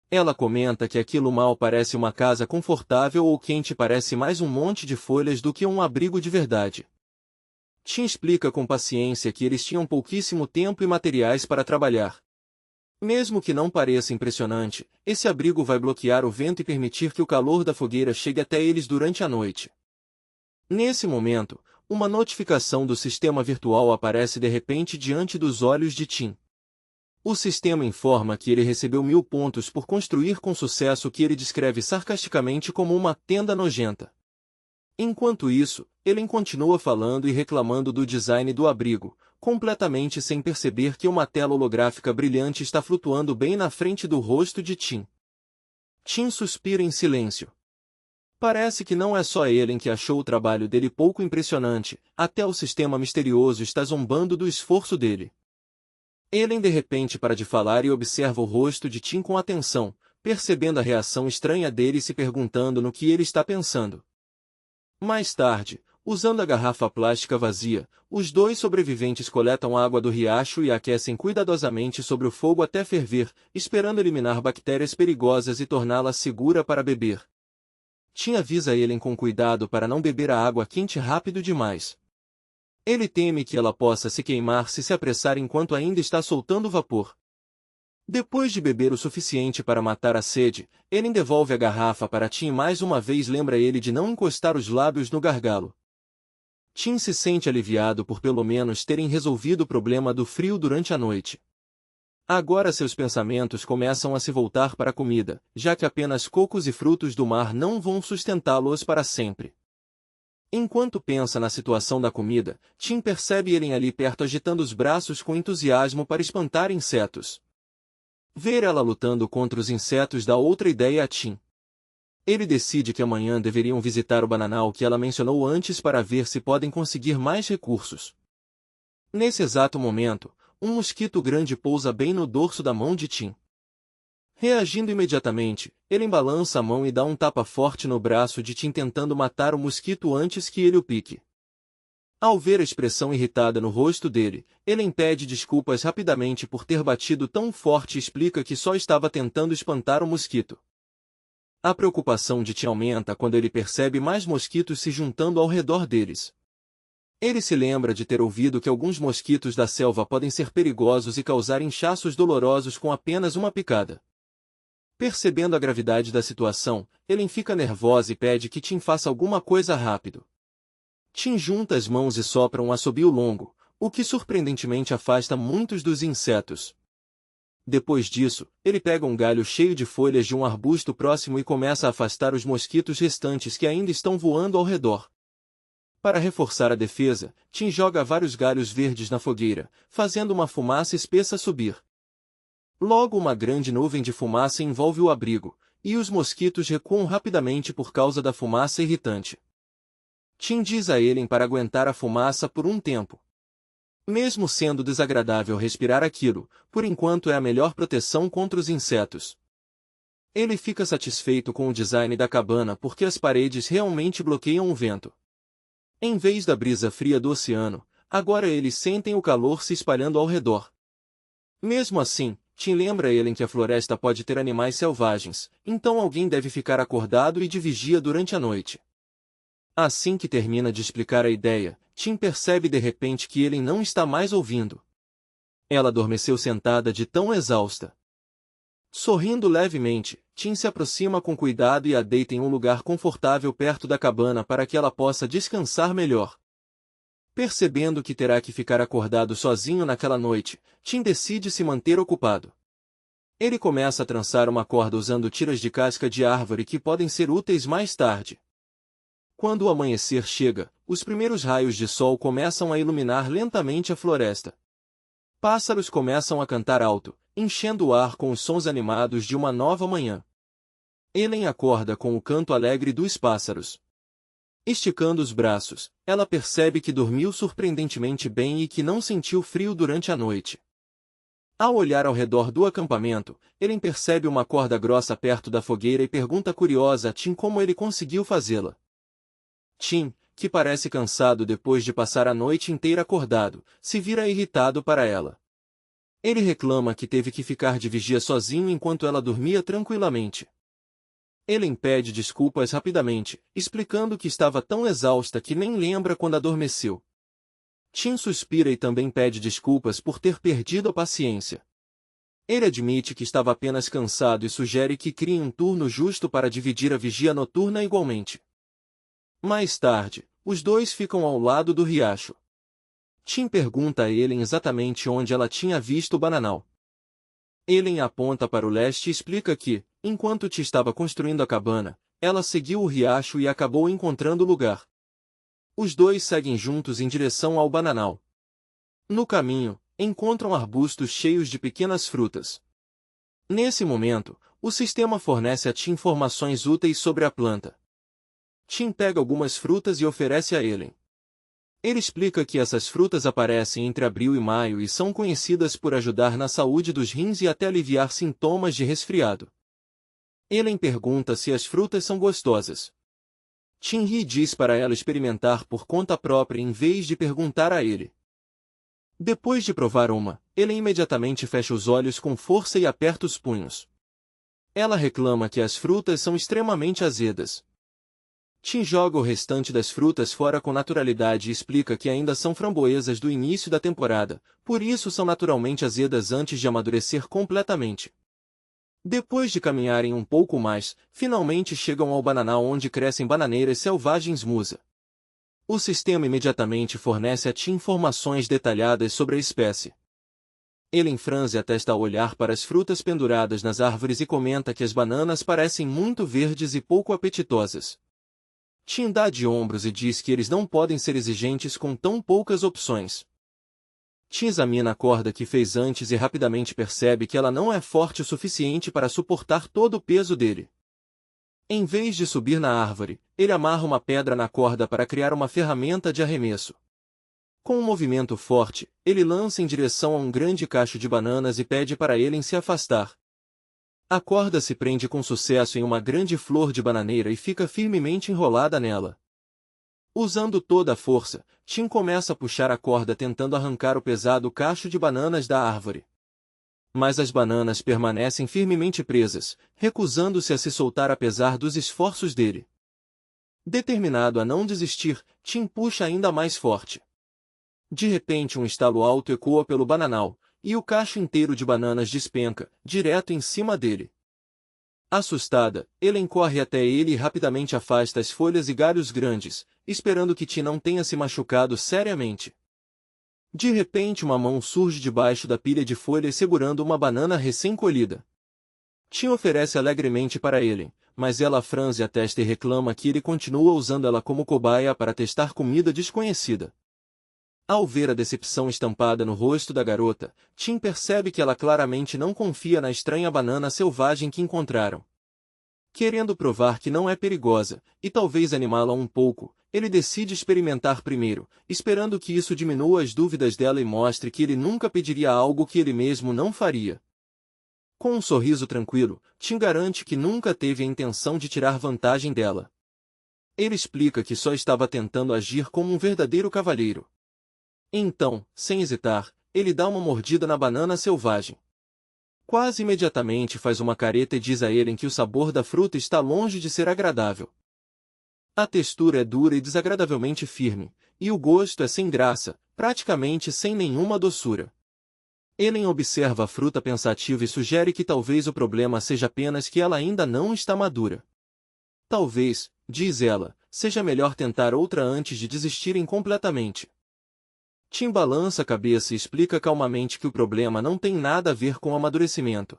Ela comenta que aquilo mal parece uma casa confortável ou quente, parece mais um monte de folhas do que um abrigo de verdade. Tim explica com paciência que eles tinham pouquíssimo tempo e materiais para trabalhar. Mesmo que não pareça impressionante, esse abrigo vai bloquear o vento e permitir que o calor da fogueira chegue até eles durante a noite. Nesse momento, uma notificação do sistema virtual aparece de repente diante dos olhos de Tim. O sistema informa que ele recebeu 1000 pontos por construir com sucesso o que ele descreve sarcasticamente como uma tenda nojenta. Enquanto isso, Ellen continua falando e reclamando do design do abrigo, completamente sem perceber que uma tela holográfica brilhante está flutuando bem na frente do rosto de Tim. Tim suspira em silêncio. Parece que não é só Ellen que achou o trabalho dele pouco impressionante, até o sistema misterioso está zombando do esforço dele. Ellen de repente para de falar e observa o rosto de Tim com atenção, percebendo a reação estranha dele e se perguntando no que ele está pensando. Mais tarde, usando a garrafa plástica vazia, os dois sobreviventes coletam água do riacho e a aquecem cuidadosamente sobre o fogo até ferver, esperando eliminar bactérias perigosas e torná-la segura para beber. Tim avisa Ellen com cuidado para não beber a água quente rápido demais. Ele teme que ela possa se queimar se apressar enquanto ainda está soltando vapor. Depois de beber o suficiente para matar a sede, Ellen devolve a garrafa para Tim e mais uma vez lembra ele de não encostar os lábios no gargalo. Tim se sente aliviado por pelo menos terem resolvido o problema do frio durante a noite. Agora seus pensamentos começam a se voltar para a comida, já que apenas cocos e frutos do mar não vão sustentá-los para sempre. Enquanto pensa na situação da comida, Tim percebe Ellen ali perto agitando os braços com entusiasmo para espantar insetos. Ver ela lutando contra os insetos dá outra ideia a Tim. Ele decide que amanhã deveriam visitar o bananal que ela mencionou antes para ver se podem conseguir mais recursos. Nesse exato momento, um mosquito grande pousa bem no dorso da mão de Tim. Reagindo imediatamente, ele balança a mão e dá um tapa forte no braço de Tim tentando matar o mosquito antes que ele o pique. Ao ver a expressão irritada no rosto dele, ele pede desculpas rapidamente por ter batido tão forte e explica que só estava tentando espantar o mosquito. A preocupação de Tim aumenta quando ele percebe mais mosquitos se juntando ao redor deles. Ele se lembra de ter ouvido que alguns mosquitos da selva podem ser perigosos e causar inchaços dolorosos com apenas uma picada. Percebendo a gravidade da situação, Ellen fica nervosa e pede que Tim faça alguma coisa rápido. Tim junta as mãos e sopra um assobio longo, o que surpreendentemente afasta muitos dos insetos. Depois disso, ele pega um galho cheio de folhas de um arbusto próximo e começa a afastar os mosquitos restantes que ainda estão voando ao redor. Para reforçar a defesa, Tim joga vários galhos verdes na fogueira, fazendo uma fumaça espessa subir. Logo uma grande nuvem de fumaça envolve o abrigo, e os mosquitos recuam rapidamente por causa da fumaça irritante. Tim diz a Ellen para aguentar a fumaça por um tempo. Mesmo sendo desagradável respirar aquilo, por enquanto é a melhor proteção contra os insetos. Ele fica satisfeito com o design da cabana porque as paredes realmente bloqueiam o vento. Em vez da brisa fria do oceano, agora eles sentem o calor se espalhando ao redor. Mesmo assim, Tim lembra Ellen que a floresta pode ter animais selvagens, então alguém deve ficar acordado e de vigia durante a noite. Assim que termina de explicar a ideia, Tim percebe de repente que Ellen não está mais ouvindo. Ela adormeceu sentada de tão exausta. Sorrindo levemente, Tim se aproxima com cuidado e a deita em um lugar confortável perto da cabana para que ela possa descansar melhor. Percebendo que terá que ficar acordado sozinho naquela noite, Tim decide se manter ocupado. Ele começa a trançar uma corda usando tiras de casca de árvore que podem ser úteis mais tarde. Quando o amanhecer chega, os primeiros raios de sol começam a iluminar lentamente a floresta. Pássaros começam a cantar alto, enchendo o ar com os sons animados de uma nova manhã. Ellen acorda com o canto alegre dos pássaros. Esticando os braços, ela percebe que dormiu surpreendentemente bem e que não sentiu frio durante a noite. Ao olhar ao redor do acampamento, Ellen percebe uma corda grossa perto da fogueira e pergunta curiosa a Tim como ele conseguiu fazê-la. Tim, que parece cansado depois de passar a noite inteira acordado, se vira irritado para ela. Ele reclama que teve que ficar de vigia sozinho enquanto ela dormia tranquilamente. Ellen pede desculpas rapidamente, explicando que estava tão exausta que nem lembra quando adormeceu. Tim suspira e também pede desculpas por ter perdido a paciência. Ele admite que estava apenas cansado e sugere que criem um turno justo para dividir a vigia noturna igualmente. Mais tarde, os dois ficam ao lado do riacho. Tim pergunta a Ellen exatamente onde ela tinha visto o bananal. Ellen aponta para o leste e explica que, enquanto Tim estava construindo a cabana, ela seguiu o riacho e acabou encontrando o lugar. Os dois seguem juntos em direção ao bananal. No caminho, encontram arbustos cheios de pequenas frutas. Nesse momento, o sistema fornece a Tim informações úteis sobre a planta. Tim pega algumas frutas e oferece a Ellen. Ele explica que essas frutas aparecem entre abril e maio e são conhecidas por ajudar na saúde dos rins e até aliviar sintomas de resfriado. Ellen pergunta se as frutas são gostosas. Tim ri e diz para ela experimentar por conta própria em vez de perguntar a ele. Depois de provar uma, Ellen imediatamente fecha os olhos com força e aperta os punhos. Ela reclama que as frutas são extremamente azedas. Tim joga o restante das frutas fora com naturalidade e explica que ainda são framboesas do início da temporada, por isso são naturalmente azedas antes de amadurecer completamente. Depois de caminharem um pouco mais, finalmente chegam ao bananal onde crescem bananeiras selvagens musa. O sistema imediatamente fornece a Tim informações detalhadas sobre a espécie. Ellen franze a testa ao olhar para as frutas penduradas nas árvores e comenta que as bananas parecem muito verdes e pouco apetitosas. Tim dá de ombros e diz que eles não podem ser exigentes com tão poucas opções. Tim examina a corda que fez antes e rapidamente percebe que ela não é forte o suficiente para suportar todo o peso dele. Em vez de subir na árvore, ele amarra uma pedra na corda para criar uma ferramenta de arremesso. Com um movimento forte, ele lança em direção a um grande cacho de bananas e pede para Ellen se afastar. A corda se prende com sucesso em uma grande flor de bananeira e fica firmemente enrolada nela. Usando toda a força, Tim começa a puxar a corda tentando arrancar o pesado cacho de bananas da árvore. Mas as bananas permanecem firmemente presas, recusando-se a se soltar apesar dos esforços dele. Determinado a não desistir, Tim puxa ainda mais forte. De repente um estalo alto ecoa pelo bananal, e o cacho inteiro de bananas despenca, direto em cima dele. Assustada, Ellen corre até ele e rapidamente afasta as folhas e galhos grandes, esperando que Tim não tenha se machucado seriamente. De repente uma mão surge debaixo da pilha de folhas segurando uma banana recém-colhida. Tim oferece alegremente para Ellen, mas ela franze a testa e reclama que ele continua usando ela como cobaia para testar comida desconhecida. Ao ver a decepção estampada no rosto da garota, Tim percebe que ela claramente não confia na estranha banana selvagem que encontraram. Querendo provar que não é perigosa, e talvez animá-la um pouco, ele decide experimentar primeiro, esperando que isso diminua as dúvidas dela e mostre que ele nunca pediria algo que ele mesmo não faria. Com um sorriso tranquilo, Tim garante que nunca teve a intenção de tirar vantagem dela. Ele explica que só estava tentando agir como um verdadeiro cavalheiro. Então, sem hesitar, ele dá uma mordida na banana selvagem. Quase imediatamente faz uma careta e diz a Ellen que o sabor da fruta está longe de ser agradável. A textura é dura e desagradavelmente firme, e o gosto é sem graça, praticamente sem nenhuma doçura. Ellen observa a fruta pensativa e sugere que talvez o problema seja apenas que ela ainda não está madura. Talvez, diz ela, seja melhor tentar outra antes de desistirem completamente. Tim balança a cabeça e explica calmamente que o problema não tem nada a ver com o amadurecimento.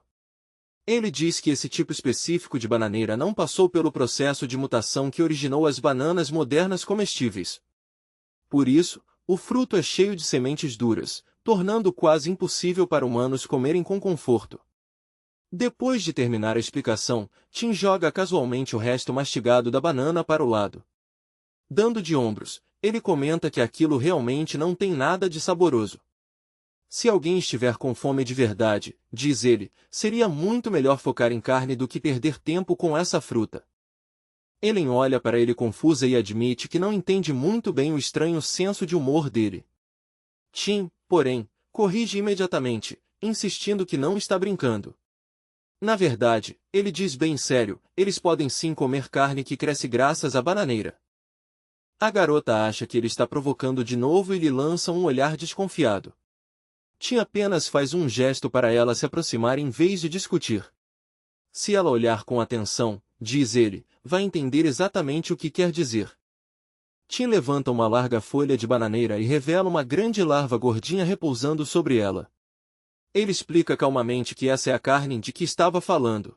Ele diz que esse tipo específico de bananeira não passou pelo processo de mutação que originou as bananas modernas comestíveis. Por isso, o fruto é cheio de sementes duras, tornando quase impossível para humanos comerem com conforto. Depois de terminar a explicação, Tim joga casualmente o resto mastigado da banana para o lado. Dando de ombros, ele comenta que aquilo realmente não tem nada de saboroso. Se alguém estiver com fome de verdade, diz ele, seria muito melhor focar em carne do que perder tempo com essa fruta. Ellen olha para ele confusa e admite que não entende muito bem o estranho senso de humor dele. Tim, porém, corrige imediatamente, insistindo que não está brincando. Na verdade, ele diz bem sério, eles podem sim comer carne que cresce graças à bananeira. A garota acha que ele está provocando de novo e lhe lança um olhar desconfiado. Tim apenas faz um gesto para ela se aproximar em vez de discutir. Se ela olhar com atenção, diz ele, vai entender exatamente o que quer dizer. Tim levanta uma larga folha de bananeira e revela uma grande larva gordinha repousando sobre ela. Ele explica calmamente que essa é a carne de que estava falando.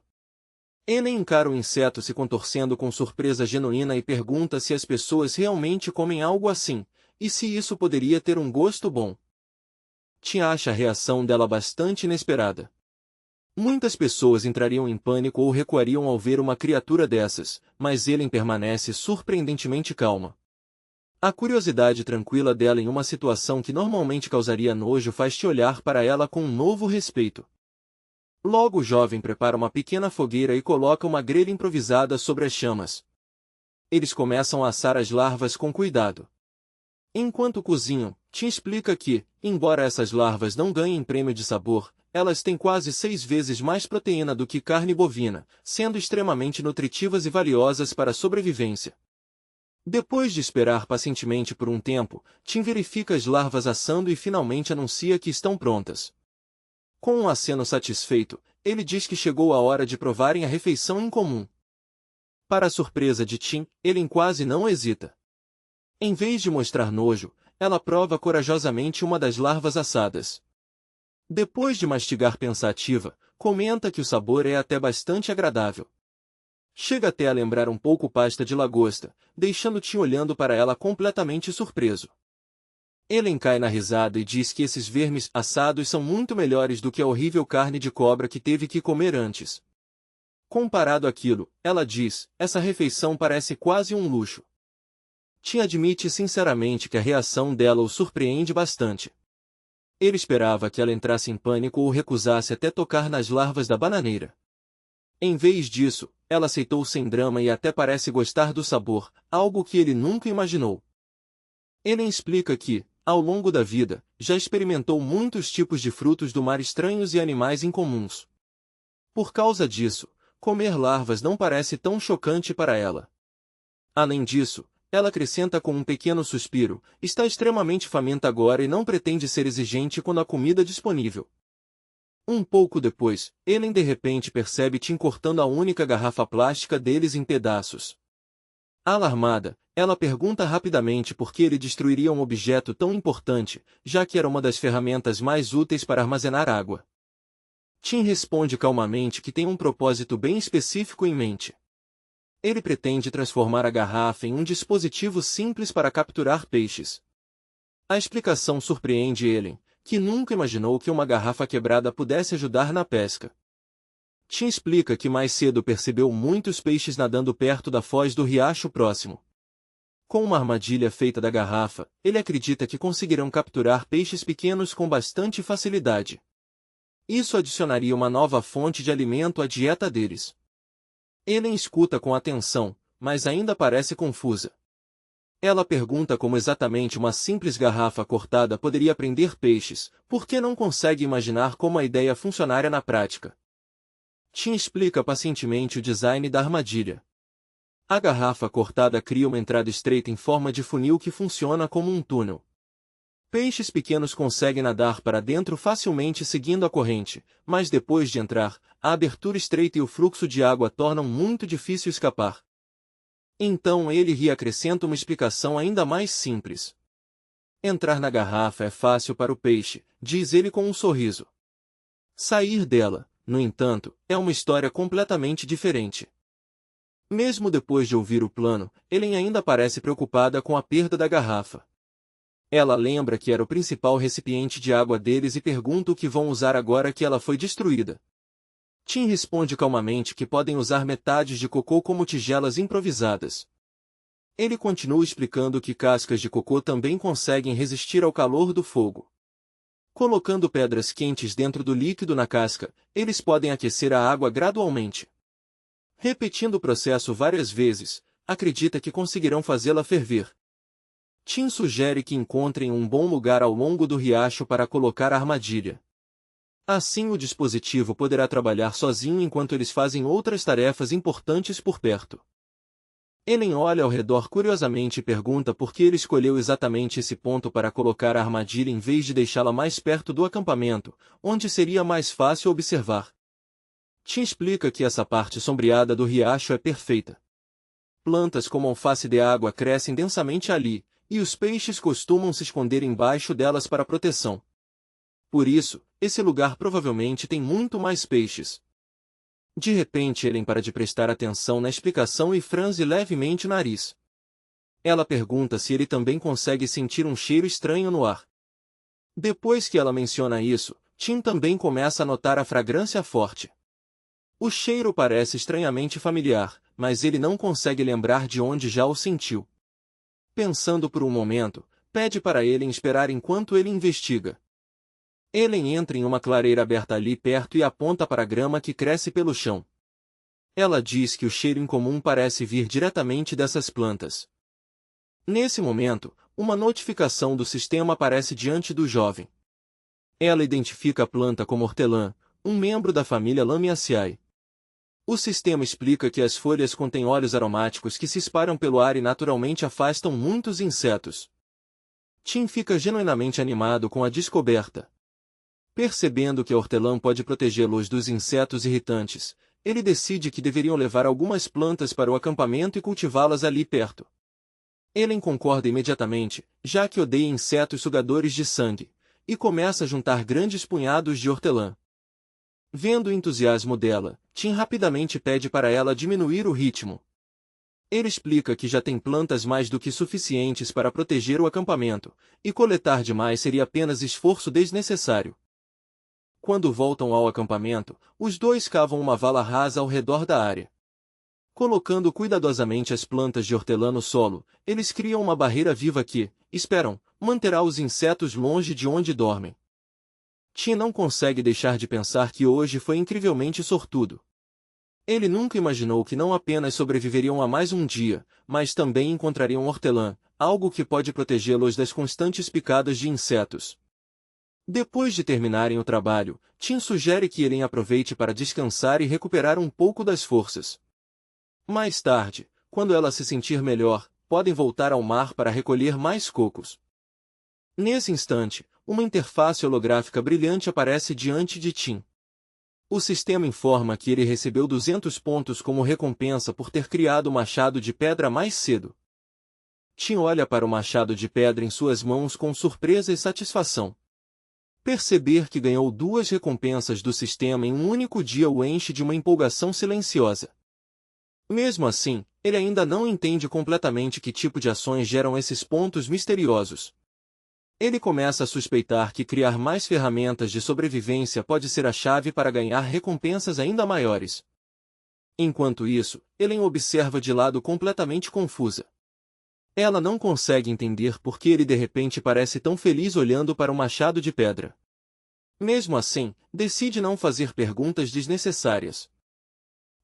Ellen encara o inseto se contorcendo com surpresa genuína e pergunta se as pessoas realmente comem algo assim, e se isso poderia ter um gosto bom. Tim acha a reação dela bastante inesperada. Muitas pessoas entrariam em pânico ou recuariam ao ver uma criatura dessas, mas Ellen permanece surpreendentemente calma. A curiosidade tranquila dela em uma situação que normalmente causaria nojo faz-te olhar para ela com um novo respeito. Logo o jovem prepara uma pequena fogueira e coloca uma grelha improvisada sobre as chamas. Eles começam a assar as larvas com cuidado. Enquanto cozinham, Tim explica que, embora essas larvas não ganhem prêmio de sabor, elas têm quase 6 vezes mais proteína do que carne bovina, sendo extremamente nutritivas e valiosas para a sobrevivência. Depois de esperar pacientemente por um tempo, Tim verifica as larvas assando e finalmente anuncia que estão prontas. Com um aceno satisfeito, ele diz que chegou a hora de provarem a refeição em comum. Para a surpresa de Tim, ele quase não hesita. Em vez de mostrar nojo, ela prova corajosamente uma das larvas assadas. Depois de mastigar pensativa, comenta que o sabor é até bastante agradável. Chega até a lembrar um pouco pasta de lagosta, deixando Tim olhando para ela completamente surpreso. Ellen cai na risada e diz que esses vermes assados são muito melhores do que a horrível carne de cobra que teve que comer antes. Comparado àquilo, ela diz, essa refeição parece quase um luxo. Tim admite sinceramente que a reação dela o surpreende bastante. Ele esperava que ela entrasse em pânico ou recusasse até tocar nas larvas da bananeira. Em vez disso, ela aceitou sem drama e até parece gostar do sabor, algo que ele nunca imaginou. Ellen explica que, ao longo da vida, já experimentou muitos tipos de frutos do mar estranhos e animais incomuns. Por causa disso, comer larvas não parece tão chocante para ela. Além disso, ela acrescenta com um pequeno suspiro, está extremamente faminta agora e não pretende ser exigente quando a comida disponível. Um pouco depois, Ellen de repente percebe Tim cortando a única garrafa plástica deles em pedaços. Alarmada, ela pergunta rapidamente por que ele destruiria um objeto tão importante, já que era uma das ferramentas mais úteis para armazenar água. Tim responde calmamente que tem um propósito bem específico em mente. Ele pretende transformar a garrafa em um dispositivo simples para capturar peixes. A explicação surpreende Ellen, que nunca imaginou que uma garrafa quebrada pudesse ajudar na pesca. Tim explica que mais cedo percebeu muitos peixes nadando perto da foz do riacho próximo. Com uma armadilha feita da garrafa, ele acredita que conseguirão capturar peixes pequenos com bastante facilidade. Isso adicionaria uma nova fonte de alimento à dieta deles. Ellen escuta com atenção, mas ainda parece confusa. Ela pergunta como exatamente uma simples garrafa cortada poderia prender peixes, porque não consegue imaginar como a ideia funcionaria na prática. Tim explica pacientemente o design da armadilha. A garrafa cortada cria uma entrada estreita em forma de funil que funciona como um túnel. Peixes pequenos conseguem nadar para dentro facilmente seguindo a corrente, mas depois de entrar, a abertura estreita e o fluxo de água tornam muito difícil escapar. Então ele ri e acrescenta uma explicação ainda mais simples. Entrar na garrafa é fácil para o peixe, diz ele com um sorriso. Sair dela, no entanto, é uma história completamente diferente. Mesmo depois de ouvir o plano, Ellen ainda parece preocupada com a perda da garrafa. Ela lembra que era o principal recipiente de água deles e pergunta o que vão usar agora que ela foi destruída. Tim responde calmamente que podem usar metades de cocô como tigelas improvisadas. Ele continua explicando que cascas de cocô também conseguem resistir ao calor do fogo. Colocando pedras quentes dentro do líquido na casca, eles podem aquecer a água gradualmente. Repetindo o processo várias vezes, acredita que conseguirão fazê-la ferver. Tim sugere que encontrem um bom lugar ao longo do riacho para colocar a armadilha. Assim o dispositivo poderá trabalhar sozinho enquanto eles fazem outras tarefas importantes por perto. Ellen olha ao redor curiosamente e pergunta por que ele escolheu exatamente esse ponto para colocar a armadilha em vez de deixá-la mais perto do acampamento, onde seria mais fácil observar. Tim explica que essa parte sombreada do riacho é perfeita. Plantas como alface de água crescem densamente ali, e os peixes costumam se esconder embaixo delas para proteção. Por isso, esse lugar provavelmente tem muito mais peixes. De repente Ellen para de prestar atenção na explicação e franze levemente o nariz. Ela pergunta se ele também consegue sentir um cheiro estranho no ar. Depois que ela menciona isso, Tim também começa a notar a fragrância forte. O cheiro parece estranhamente familiar, mas ele não consegue lembrar de onde já o sentiu. Pensando por um momento, pede para Ellen esperar enquanto ele investiga. Ellen entra em uma clareira aberta ali perto e aponta para a grama que cresce pelo chão. Ela diz que o cheiro incomum parece vir diretamente dessas plantas. Nesse momento, uma notificação do sistema aparece diante do jovem. Ela identifica a planta como hortelã, um membro da família Lamiaceae. O sistema explica que as folhas contêm óleos aromáticos que se espalham pelo ar e naturalmente afastam muitos insetos. Tim fica genuinamente animado com a descoberta. Percebendo que a hortelã pode protegê-los dos insetos irritantes, ele decide que deveriam levar algumas plantas para o acampamento e cultivá-las ali perto. Ellen concorda imediatamente, já que odeia insetos sugadores de sangue, e começa a juntar grandes punhados de hortelã. Vendo o entusiasmo dela, Tim rapidamente pede para ela diminuir o ritmo. Ele explica que já tem plantas mais do que suficientes para proteger o acampamento, e coletar demais seria apenas esforço desnecessário. Quando voltam ao acampamento, os dois cavam uma vala rasa ao redor da área. Colocando cuidadosamente as plantas de hortelã no solo, eles criam uma barreira viva que, esperam, manterá os insetos longe de onde dormem. Tim não consegue deixar de pensar que hoje foi incrivelmente sortudo. Ele nunca imaginou que não apenas sobreviveriam a mais um dia, mas também encontrariam hortelã, algo que pode protegê-los das constantes picadas de insetos. Depois de terminarem o trabalho, Tim sugere que Ellen aproveite para descansar e recuperar um pouco das forças. Mais tarde, quando ela se sentir melhor, podem voltar ao mar para recolher mais cocos. Nesse instante, uma interface holográfica brilhante aparece diante de Tim. O sistema informa que ele recebeu 200 pontos como recompensa por ter criado o machado de pedra mais cedo. Tim olha para o machado de pedra em suas mãos com surpresa e satisfação. Perceber que ganhou 2 recompensas do sistema em um único dia o enche de uma empolgação silenciosa. Mesmo assim, ele ainda não entende completamente que tipo de ações geram esses pontos misteriosos. Ele começa a suspeitar que criar mais ferramentas de sobrevivência pode ser a chave para ganhar recompensas ainda maiores. Enquanto isso, Ellen observa de lado completamente confusa. Ela não consegue entender por que ele de repente parece tão feliz olhando para o machado de pedra. Mesmo assim, decide não fazer perguntas desnecessárias.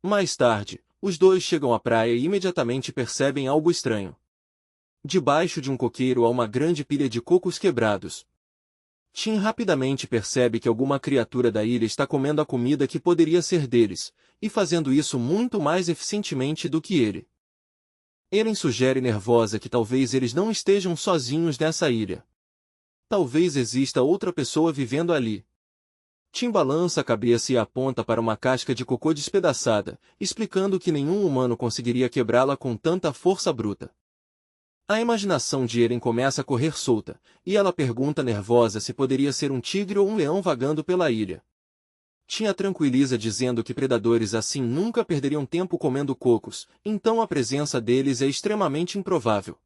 Mais tarde, os dois chegam à praia e imediatamente percebem algo estranho. Debaixo de um coqueiro há uma grande pilha de cocos quebrados. Tim rapidamente percebe que alguma criatura da ilha está comendo a comida que poderia ser deles, e fazendo isso muito mais eficientemente do que ele. Ellen sugere nervosa que talvez eles não estejam sozinhos nessa ilha. Talvez exista outra pessoa vivendo ali. Tim balança a cabeça e aponta para uma casca de cocô despedaçada, explicando que nenhum humano conseguiria quebrá-la com tanta força bruta. A imaginação de Ellen começa a correr solta, e ela pergunta nervosa se poderia ser um tigre ou um leão vagando pela ilha. Tim a tranquiliza dizendo que predadores assim nunca perderiam tempo comendo cocos, então a presença deles é extremamente improvável.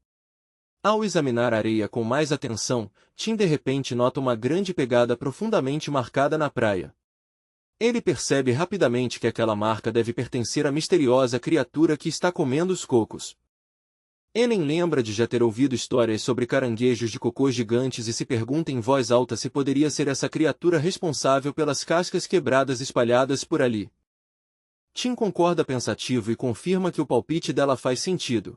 Ao examinar a areia com mais atenção, Tim de repente nota uma grande pegada profundamente marcada na praia. Ele percebe rapidamente que aquela marca deve pertencer à misteriosa criatura que está comendo os cocos. Ellen lembra de já ter ouvido histórias sobre caranguejos de cocô gigantes e se pergunta em voz alta se poderia ser essa criatura responsável pelas cascas quebradas espalhadas por ali. Tim concorda pensativo e confirma que o palpite dela faz sentido.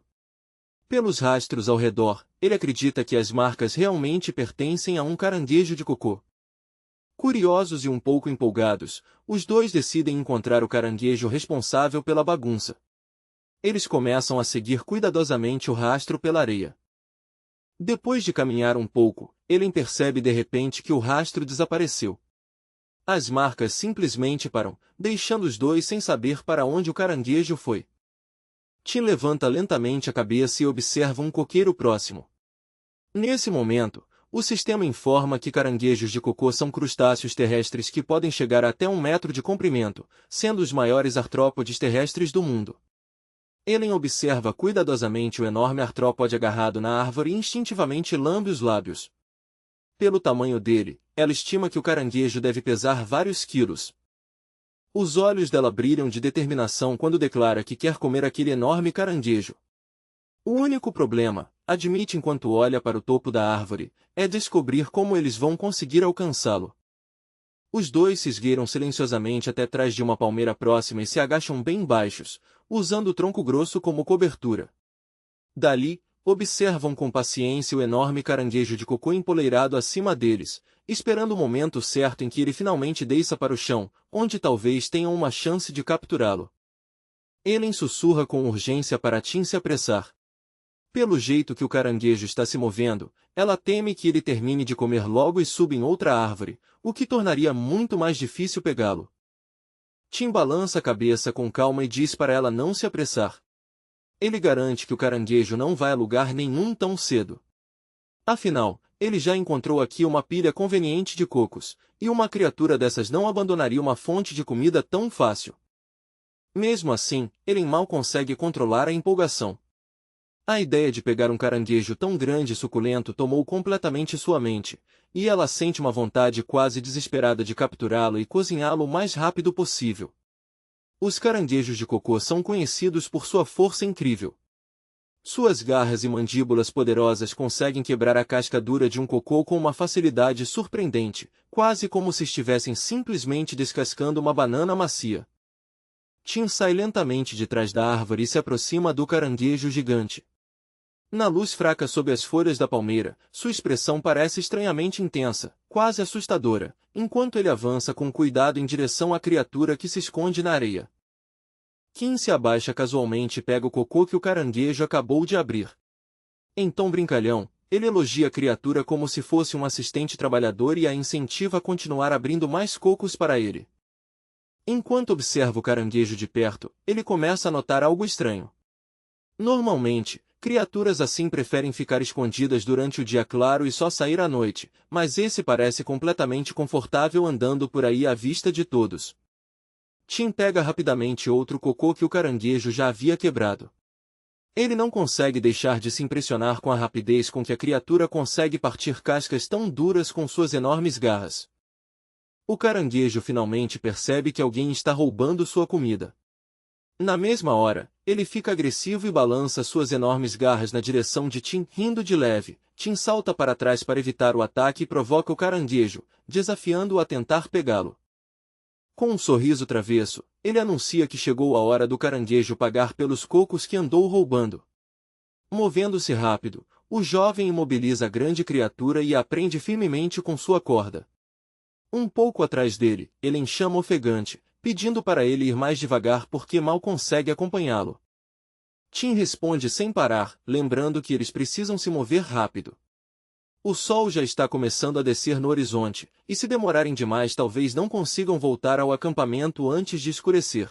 Pelos rastros ao redor, ele acredita que as marcas realmente pertencem a um caranguejo de cocô. Curiosos e um pouco empolgados, os dois decidem encontrar o caranguejo responsável pela bagunça. Eles começam a seguir cuidadosamente o rastro pela areia. Depois de caminhar um pouco, Ellen percebe de repente que o rastro desapareceu. As marcas simplesmente param, deixando os dois sem saber para onde o caranguejo foi. Tim levanta lentamente a cabeça e observa um coqueiro próximo. Nesse momento, o sistema informa que caranguejos de cocô são crustáceos terrestres que podem chegar até 1 metro de comprimento, sendo os maiores artrópodes terrestres do mundo. Ellen observa cuidadosamente o enorme artrópode agarrado na árvore e instintivamente lambe os lábios. Pelo tamanho dele, ela estima que o caranguejo deve pesar vários quilos. Os olhos dela brilham de determinação quando declara que quer comer aquele enorme caranguejo. O único problema, admite enquanto olha para o topo da árvore, é descobrir como eles vão conseguir alcançá-lo. Os dois se esgueiram silenciosamente até trás de uma palmeira próxima e se agacham bem baixos, usando o tronco grosso como cobertura. Dali, observam com paciência o enorme caranguejo de cocô empoleirado acima deles, esperando o momento certo em que ele finalmente desça para o chão, onde talvez tenham uma chance de capturá-lo. Ellen sussurra com urgência para Tim se apressar. Pelo jeito que o caranguejo está se movendo, ela teme que ele termine de comer logo e suba em outra árvore, o que tornaria muito mais difícil pegá-lo. Tim balança a cabeça com calma e diz para ela não se apressar. Ele garante que o caranguejo não vai a lugar nenhum tão cedo. Afinal, ele já encontrou aqui uma pilha conveniente de cocos, e uma criatura dessas não abandonaria uma fonte de comida tão fácil. Mesmo assim, ele mal consegue controlar a empolgação. A ideia de pegar um caranguejo tão grande e suculento tomou completamente sua mente, e ela sente uma vontade quase desesperada de capturá-lo e cozinhá-lo o mais rápido possível. Os caranguejos de cocô são conhecidos por sua força incrível. Suas garras e mandíbulas poderosas conseguem quebrar a casca dura de um cocô com uma facilidade surpreendente, quase como se estivessem simplesmente descascando uma banana macia. Tim sai lentamente de trás da árvore e se aproxima do caranguejo gigante. Na luz fraca sob as folhas da palmeira, sua expressão parece estranhamente intensa, quase assustadora, enquanto ele avança com cuidado em direção à criatura que se esconde na areia. Kim se abaixa casualmente e pega o cocô que o caranguejo acabou de abrir. Em tom brincalhão, ele elogia a criatura como se fosse um assistente trabalhador e a incentiva a continuar abrindo mais cocos para ele. Enquanto observa o caranguejo de perto, ele começa a notar algo estranho. Normalmente, criaturas assim preferem ficar escondidas durante o dia claro e só sair à noite, mas esse parece completamente confortável andando por aí à vista de todos. Tim pega rapidamente outro cocô que o caranguejo já havia quebrado. Ele não consegue deixar de se impressionar com a rapidez com que a criatura consegue partir cascas tão duras com suas enormes garras. O caranguejo finalmente percebe que alguém está roubando sua comida. Na mesma hora, ele fica agressivo e balança suas enormes garras na direção de Tim, rindo de leve. Tim salta para trás para evitar o ataque e provoca o caranguejo, desafiando-o a tentar pegá-lo. Com um sorriso travesso, ele anuncia que chegou a hora do caranguejo pagar pelos cocos que andou roubando. Movendo-se rápido, o jovem imobiliza a grande criatura e a prende firmemente com sua corda. Um pouco atrás dele, ele chama ofegante, pedindo para ele ir mais devagar porque mal consegue acompanhá-lo. Tim responde sem parar, lembrando que eles precisam se mover rápido. O sol já está começando a descer no horizonte, e se demorarem demais talvez não consigam voltar ao acampamento antes de escurecer.